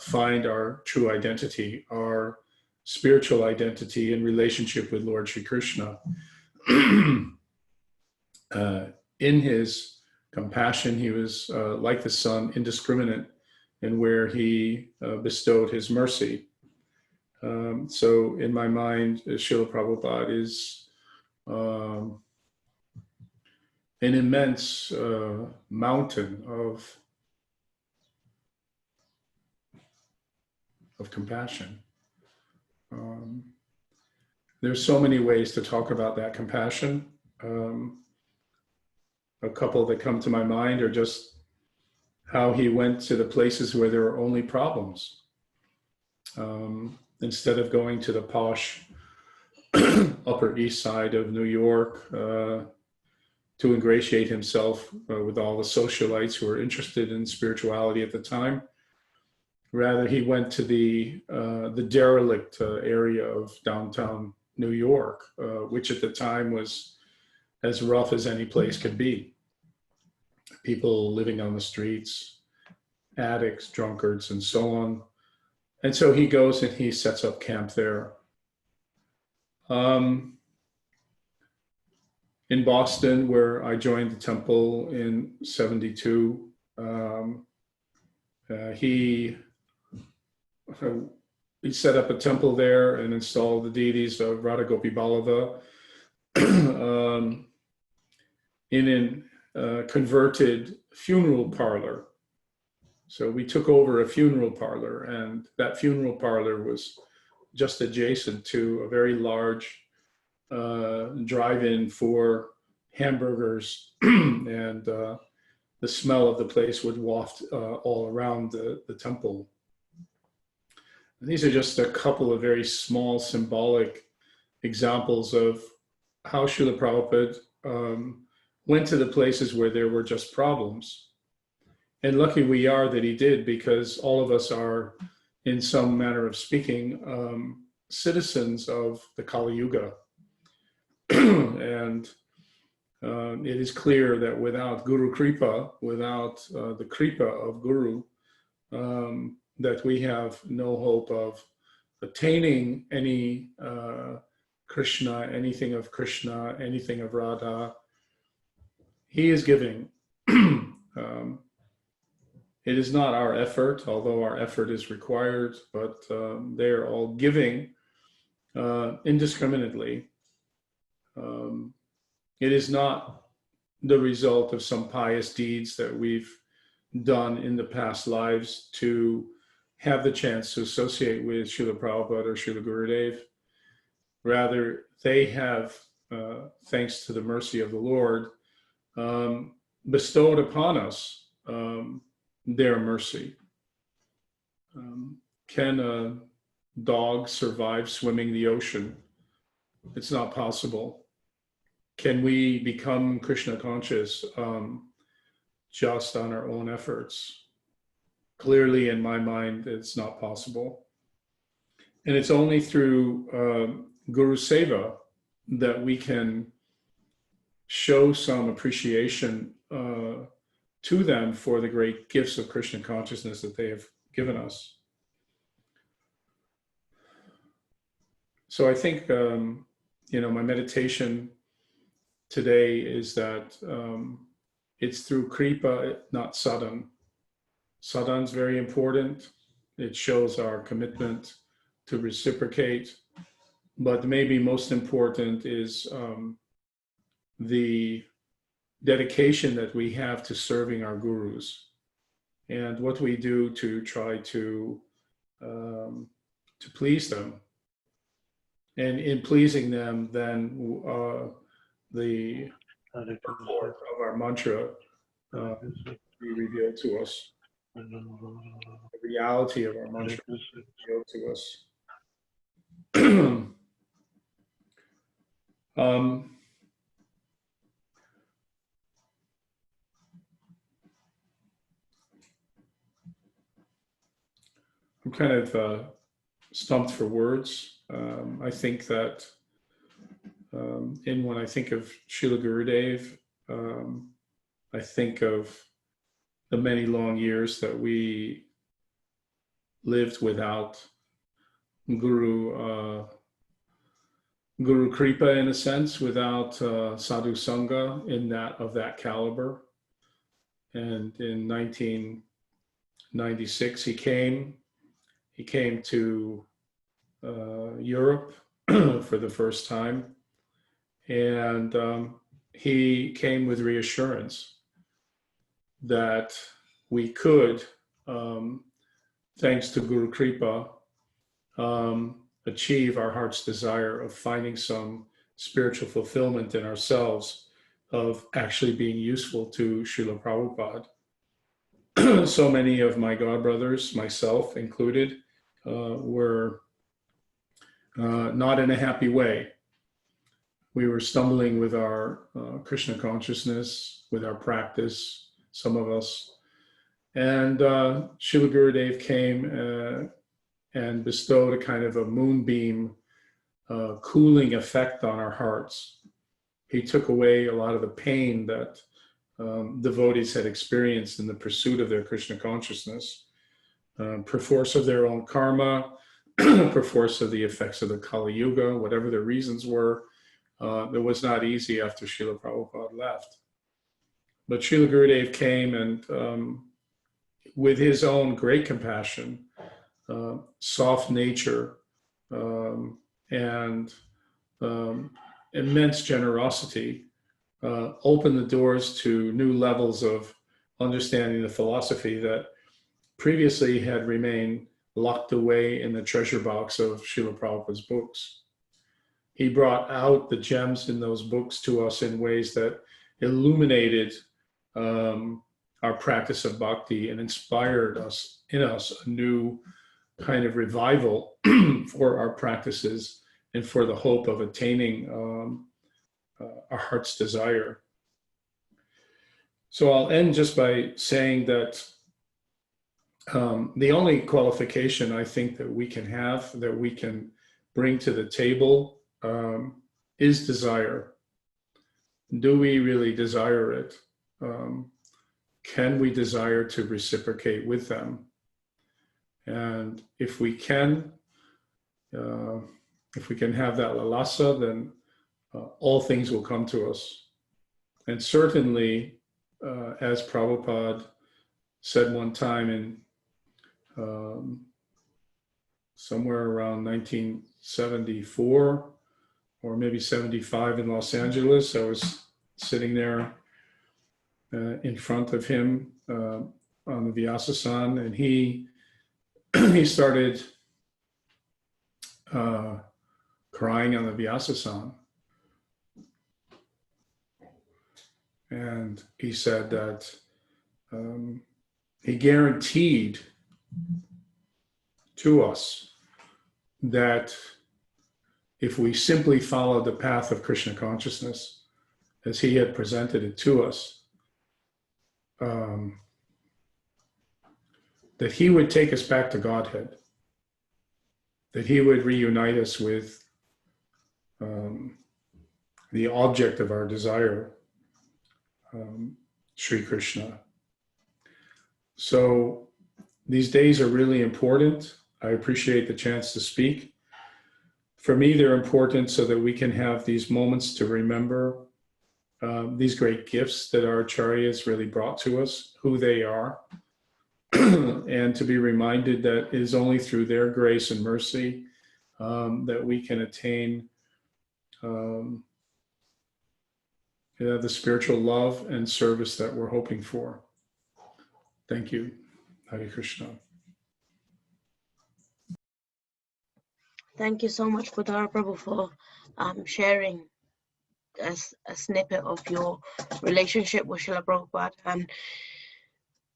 find our true identity, our spiritual identity in relationship with Lord Shri Krishna. In his compassion, he was like the sun, indiscriminate in where he bestowed his mercy. So in my mind, Srila Prabhupada is an immense mountain of compassion. There's so many ways to talk about that compassion. A couple that come to my mind are just how he went to the places where there were only problems. Instead of going to the posh Upper East Side of New York to ingratiate himself with all the socialites who were interested in spirituality at the time. Rather, he went to the derelict area of downtown New York, which at the time was as rough as any place could be. People living on the streets, addicts, drunkards, and so on. And so he goes and he sets up camp there. In Boston, where I joined the temple in '72, he set up a temple there and installed the deities of Radha Gopi Ballava in a converted funeral parlor. So we took over a funeral parlor, and that funeral parlor was just adjacent to a very large drive-in for hamburgers, and the smell of the place would waft all around the temple. And these are just a couple of very small symbolic examples of how Srila Prabhupada went to the places where there were just problems. And lucky we are that he did, because all of us are, in some manner of speaking, citizens of the Kali Yuga. And it is clear that without Guru Kripa, without the Kripa of Guru, that we have no hope of attaining any Krishna, anything of Krishna, anything of Radha. He is giving. It is not our effort, although our effort is required, but they are all giving indiscriminately. It is not the result of some pious deeds that we've done in the past lives to have the chance to associate with Srila Prabhupada or Srila Gurudeva. Rather, they have, thanks to the mercy of the Lord, bestowed upon us their mercy. Can a dog survive swimming the ocean? It's not possible. Can we become Krishna conscious just on our own efforts? Clearly, in my mind, it's not possible. And it's only through Guru Seva that we can show some appreciation to them for the great gifts of Krishna consciousness that they have given us. So I think, my meditation today is that it's through Kripa, not sadhan. Sadhan is very important. It shows our commitment to reciprocate. But maybe most important is the dedication that we have to serving our gurus and what we do to try to please them. And in pleasing them, then the purport of our mantra be revealed to us. The reality of our mantra be revealed to us. kind of stumped for words. I think that when I think of Srila Gurudev, I think of the many long years that we lived without Guru Kripa, in a sense, without Sadhu Sangha of that caliber. And in 1996, he came to Europe for the first time, and he came with reassurance that we could, thanks to Guru Kripa, achieve our heart's desire of finding some spiritual fulfillment in ourselves, of actually being useful to Srila Prabhupada. So many of my godbrothers, myself included, were not in a happy way. We were stumbling with our Krishna consciousness, with our practice, some of us. And Srila Gurudev came and bestowed a kind of a moonbeam cooling effect on our hearts. He took away a lot of the pain that devotees had experienced in the pursuit of their Krishna consciousness, perforce of their own karma, perforce of the effects of the Kali Yuga, whatever the reasons were. It was not easy after Srila Prabhupada left. But Srila Gurudev came and with his own great compassion, soft nature, and immense generosity, opened the doors to new levels of understanding the philosophy that previously had remained locked away in the treasure box of Srila Prabhupada's books. He brought out the gems in those books to us in ways that illuminated our practice of bhakti and inspired in us a new kind of revival for our practices and for the hope of attaining our heart's desire. So I'll end just by saying that the only qualification I think that we can have, that we can bring to the table, is desire. Do we really desire it? Can we desire to reciprocate with them? And if we can have that lalasa, then all things will come to us. And certainly, as Prabhupada said one time in somewhere around 1974 or maybe 75 in Los Angeles, I was sitting there in front of him on the Vyasasan, and he started crying on the Vyasasan. And he said that he guaranteed to us that if we simply followed the path of Krishna consciousness as he had presented it to us, that he would take us back to Godhead, that he would reunite us with the object of our desire, Sri Krishna. So these days are really important. I appreciate the chance to speak. For me, they're important so that we can have these moments to remember these great gifts that our acharyas really brought to us, who they are, and to be reminded that it is only through their grace and mercy that we can attain the spiritual love and service that we're hoping for. Thank you. Hare Krishna. Thank you so much, Bhudhara Prabhu, for sharing a snippet of your relationship with Srila Prabhupada. And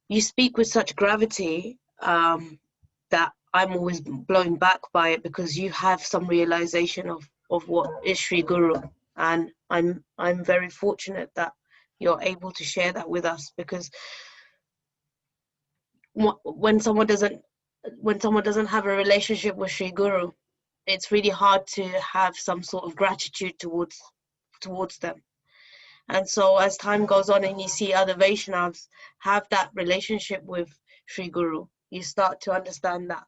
you speak with such gravity that I'm always blown back by it, because you have some realization of what is Sri Guru. And I'm very fortunate that you're able to share that with us, because when someone doesn't when someone doesn't have a relationship with Sri Guru, it's really hard to have some sort of gratitude towards them. And so as time goes on and you see other Vaishnavas have that relationship with Sri Guru, you start to understand that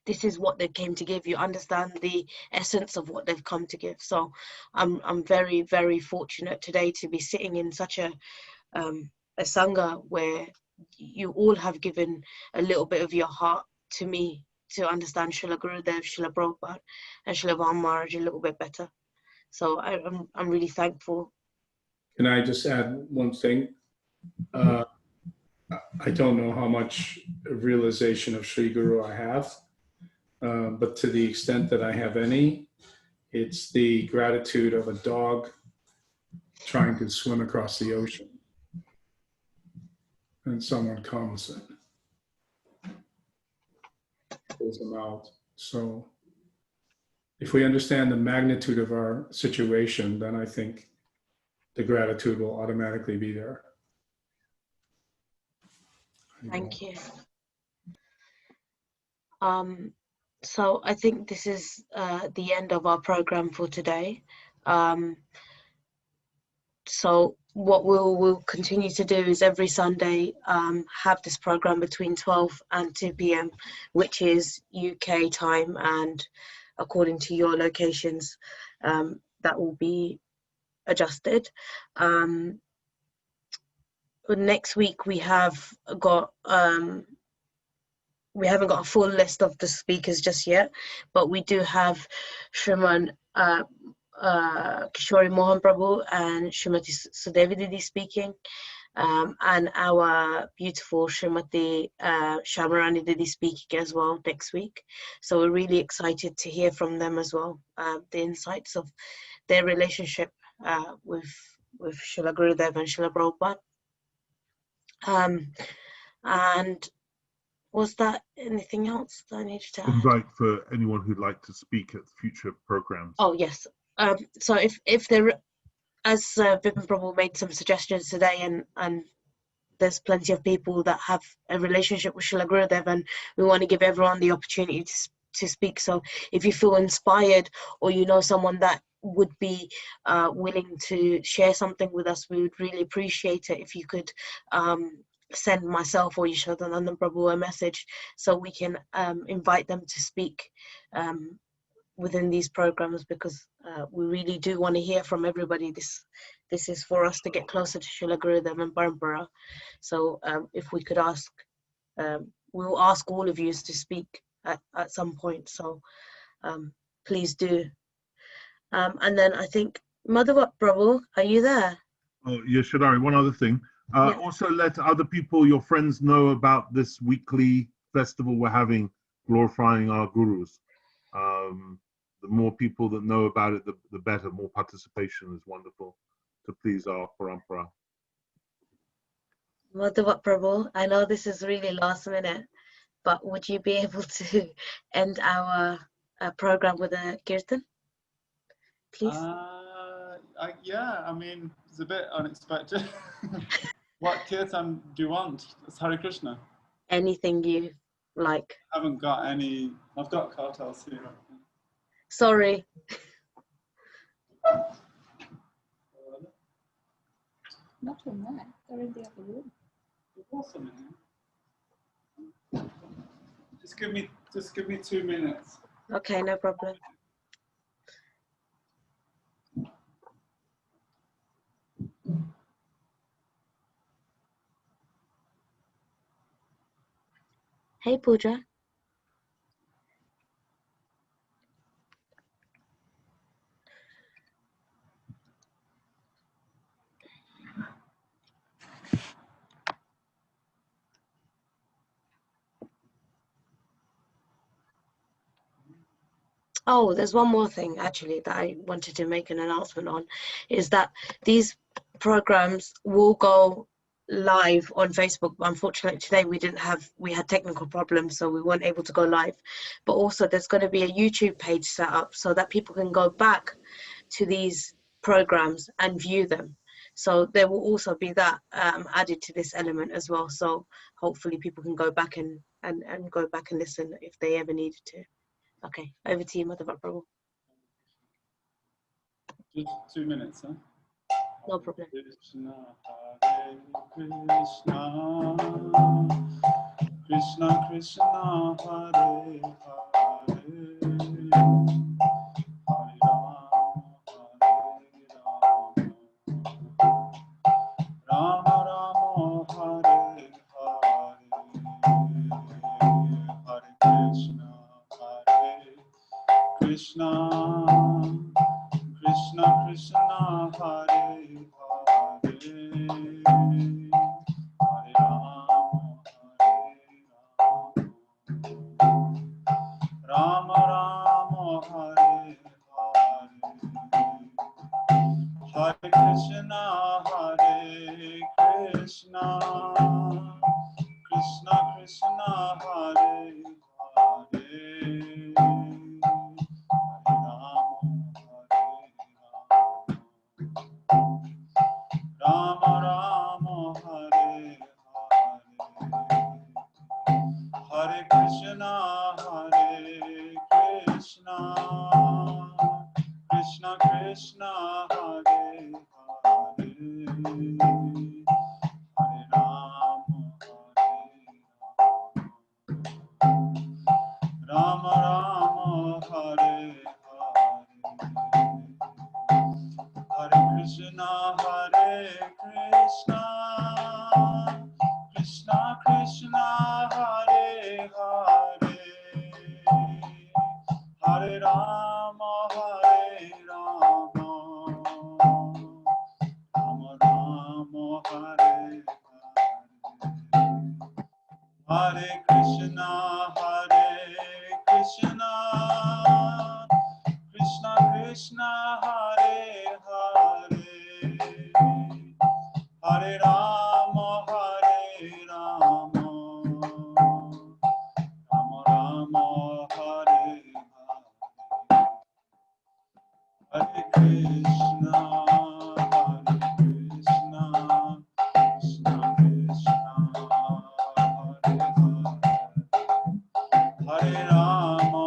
this is what they came to give. You understand the essence of what they've come to give. So I'm very, very fortunate today to be sitting in such a sangha where you all have given a little bit of your heart to me to understand Srila Gurudeva, Srila Prabhupada, and Srila Maharaj a little bit better. So I'm really thankful. Can I just add one thing? I don't know how much realization of Sri Guru I have, but to the extent that I have any, it's the gratitude of a dog trying to swim across the ocean. And someone comes and pulls them out. So if we understand the magnitude of our situation, then I think the gratitude will automatically be there. Thank you. So I think this is the end of our program for today. So what we'll continue to do is every Sunday have this program between 12 and 2 p.m, which is UK time, and according to your locations, that will be adjusted. But next week we have got we haven't got a full list of the speakers just yet, but we do have Sriman Kishori Mohan Prabhu and Srimati Uma Didi speaking, and our beautiful Srimati Shamarani Didi speaking as well next week. So we're really excited to hear from them as well, the insights of their relationship with Srila Gurudeva and Srila Prabhupada. And was that anything else that I needed to add? Invite for anyone who'd like to speak at future programs. Oh yes. So if there, as Vipin Prabhu made some suggestions today, and there's plenty of people that have a relationship with Srila Gurudeva, and we want to give everyone the opportunity to speak. So if you feel inspired, or you know someone that would be willing to share something with us, we would really appreciate it if you could send myself or Yasodanandan Prabhu a message so we can invite them to speak within these programs, because we really do want to hear from everybody. This is for us to get closer to Srila Gurudeva and Parampara. So if we could ask, we'll ask all of you to speak at some point. So please do. And then I think Madhuvrata Prabhu, are you there? Oh, yeah, Shadari, one other thing. Yeah. Also let other people, your friends, know about this weekly festival we're having, glorifying our gurus. The more people that know about it, the better. More participation is wonderful to please our parampara. Madhuvrata Prabhu, I know this is really last minute, but would you be able to end our program with a Kirtan, please? Yeah, I mean, it's a bit unexpected. What Kirtan do you want? It's Hare Krishna. Anything you like. I haven't got any. I've got cartels here. Sorry. Not in that. They're in the other room. There's also in here. Just give me 2 minutes. Okay, no problem. Hey, Pooja. Oh, there's one more thing actually that I wanted to make an announcement on, is that these programs will go live on Facebook. Unfortunately today we had technical problems, so we weren't able to go live, but also there's going to be a YouTube page set up so that people can go back to these programs and view them. So there will also be that added to this element as well. So hopefully people can go back and go back and listen if they ever needed to. Okay, over to you, Madhuvrata Prabhu. Just 2 minutes, huh? No problem. Krishna, Hare Krishna, Krishna Krishna, Hare Hare, Hare Rama, Rama Rama, Hare Hare, Hare Krishna, Krishna Krishna Krishna, Hare Hare, Hare Rama, Rama Rama, Hare Hare, Hare Krishna, Hare Krishna, Krishna Krishna, Hare Hare, Rama Rama, Hare Hare, Hare Krishna, Hare Krishna, Krishna Krishna, Hare Hare, Hare Rama, Rama Rama, Hare Hare Krishna, Hare Krishna, Krishna Krishna, Hare Hare, Hare Rama, Rama Rama, Hare Hare Krishna, Hare Krishna, Krishna Krishna, Hare Hare, Hare Rama, Rama Rama, Hare Hare, Hare Krishna, Krishna Krishna, Hare Hare, Hare Rama,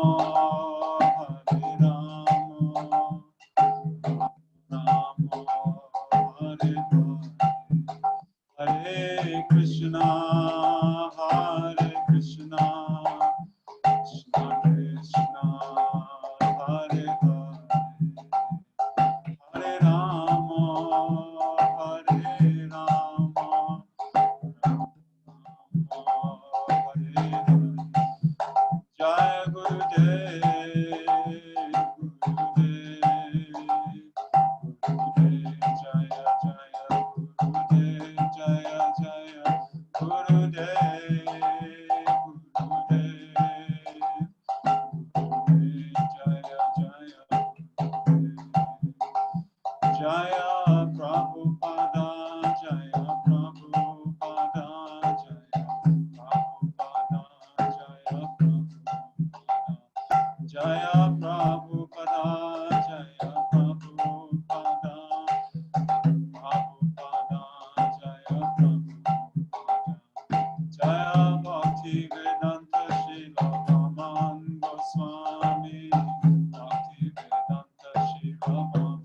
Rama Hare Hare, Hare Krishna, Krishna Krishna, Hare Hare, Hare Rama, Hare Hare. Jaya Gurudev, Gurudev, Jaya Jaya Gurudev, Jaya Jaya Gurudev, Gurudev, Jaya Jaya Jaya Prabhupada, Jaya Prabhupada, Jaya Prabhupada, Jaya Prabhupada, Jaya Prabhupada, Jaya Prabhupada, Prabhupada, Jaya Prabhupada, Jaya Bhakti Vedanta Srila Raman Goswami, Bhakti Vedanta Srila Raman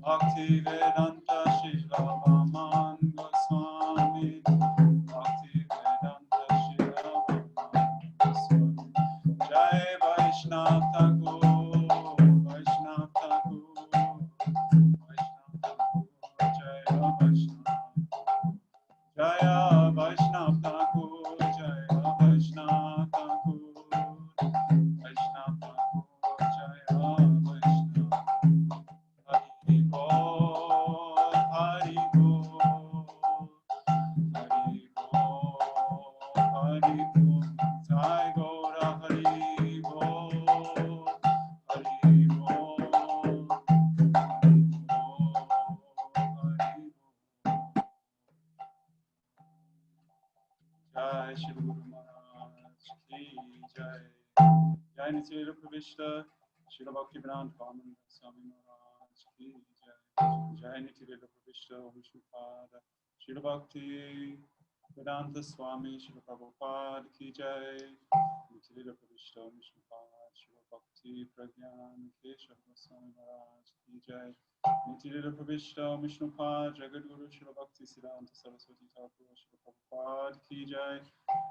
Bhakti Vedanta Srila Raman Goswami, Bhakti Vedanta Srila Raman Goswami, Jai Vaishnava Thakur, Vaishnava Thakur, Vaishnava Thakur, Jaya Vaishnava, Jaya Vaishnava Thakur, Jaya Vaishnava Thakur, Vaishnava Thakur, Jaya Vaishnava. Hari Bol, Hari Bol, Hari Bol, Hari Bol, Sai Gaura Hari Bol, Hari Bol, Hari Bol, Hari Bol. Jai Shri Guru Maharaj Ki Jai. Jai Nitya Rupa Vishta, Srila Bhakti Vedanta Swami Maharaj Ki Jai. Jai Nitya Pravishta Vishnupada Srila Bhakti Vedanta Swami Srila Prabhupada Ki Jai Nitya Pravishta Vishnupada Srila Bhakti Pragyan Keshav Goswami Maharaj Ki Jai Nitya Pravishta Vishnupada Jagadguru Srila Bhakti Siddhanta Saraswati Thakur Srila Prabhupada Ki Jai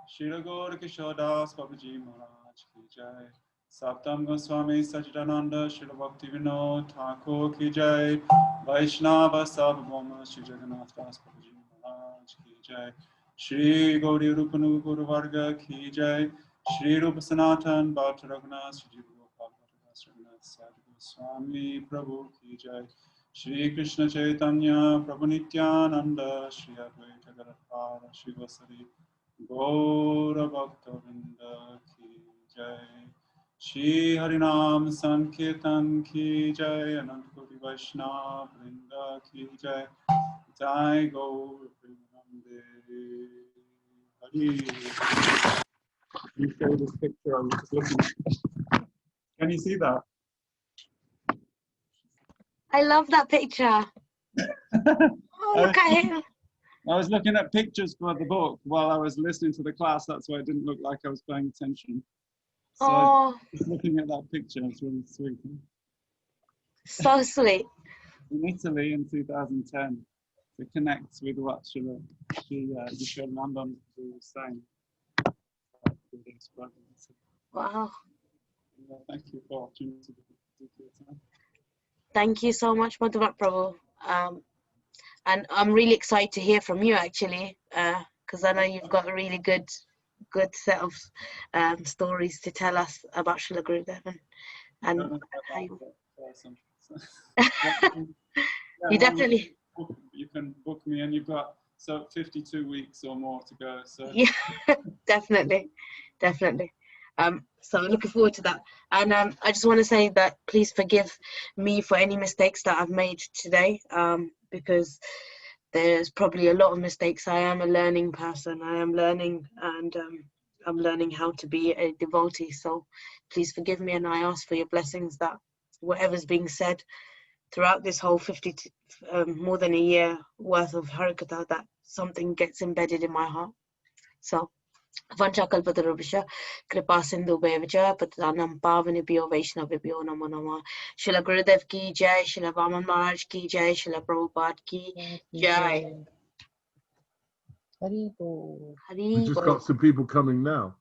Srila Gaura Kishore Das Babaji Maharaj Ki Jai Saptam Goswami Sachidananda Srila Bhakti Vinod Thakur Ki Jai Vaishnava Sabhagoma Sri Jagannath Das Babaji Maharaj Ki Jai Shri Gauri Rupanu Guru Varga Ki Jai Shri Rupa Sanatan Bhatta Raghunath Shri Gopal Bhatta Raghunath Sadhu Swami Prabhu Ki Jai Shri Krishna Chaitanya Prabhu Nityananda Shri Advaita Gadadhara Shri Vasari Gaura Bhakta Vrinda Ki Jai Shri Harinam Sankirtan Ki Jai Anant Koti Vaishnava Vrinda Ki Jai Jai Gaur Premanande Hari. You show this picture, I was just looking. Can you see that? I love that picture. Oh, look at him. I was looking at pictures for the book while I was listening to the class. That's why it didn't look like I was paying attention. So Oh, just looking at that picture, it's really sweet. so sweet. In Italy in 2010, it connects with what Yasodanandan was saying. Wow. Yeah, thank you for the opportunity to do Kirtan. Thank you so much, Madhuvrata Prabhu. And I'm really excited to hear from you actually, because I know you've got a really good set of stories to tell us about Srila Gurudeva. And how you definitely. You can book me, and you've got 52 weeks or more to go. So Yeah, definitely. So I'm looking forward to that. And I just want to say that please forgive me for any mistakes that I've made today, because there's probably a lot of mistakes. I am a learning person. I am learning, and I'm learning how to be a devotee. So please forgive me, and I ask for your blessings that whatever's being said throughout this whole more than a year worth of Harikatha, that something gets embedded in my heart. So Vanchakalpatarubhisha, Kripa Sindhu Bevacha, Patanam Pavanibhyo Vaishnavibhyo Namo Namah. Srila Gurudev Ki Jai, Srila Vaman Maharaj Ki Jai, Srila Prabhupada Ki Jai. Hari Bol. Hari We just Bol. got some people coming now.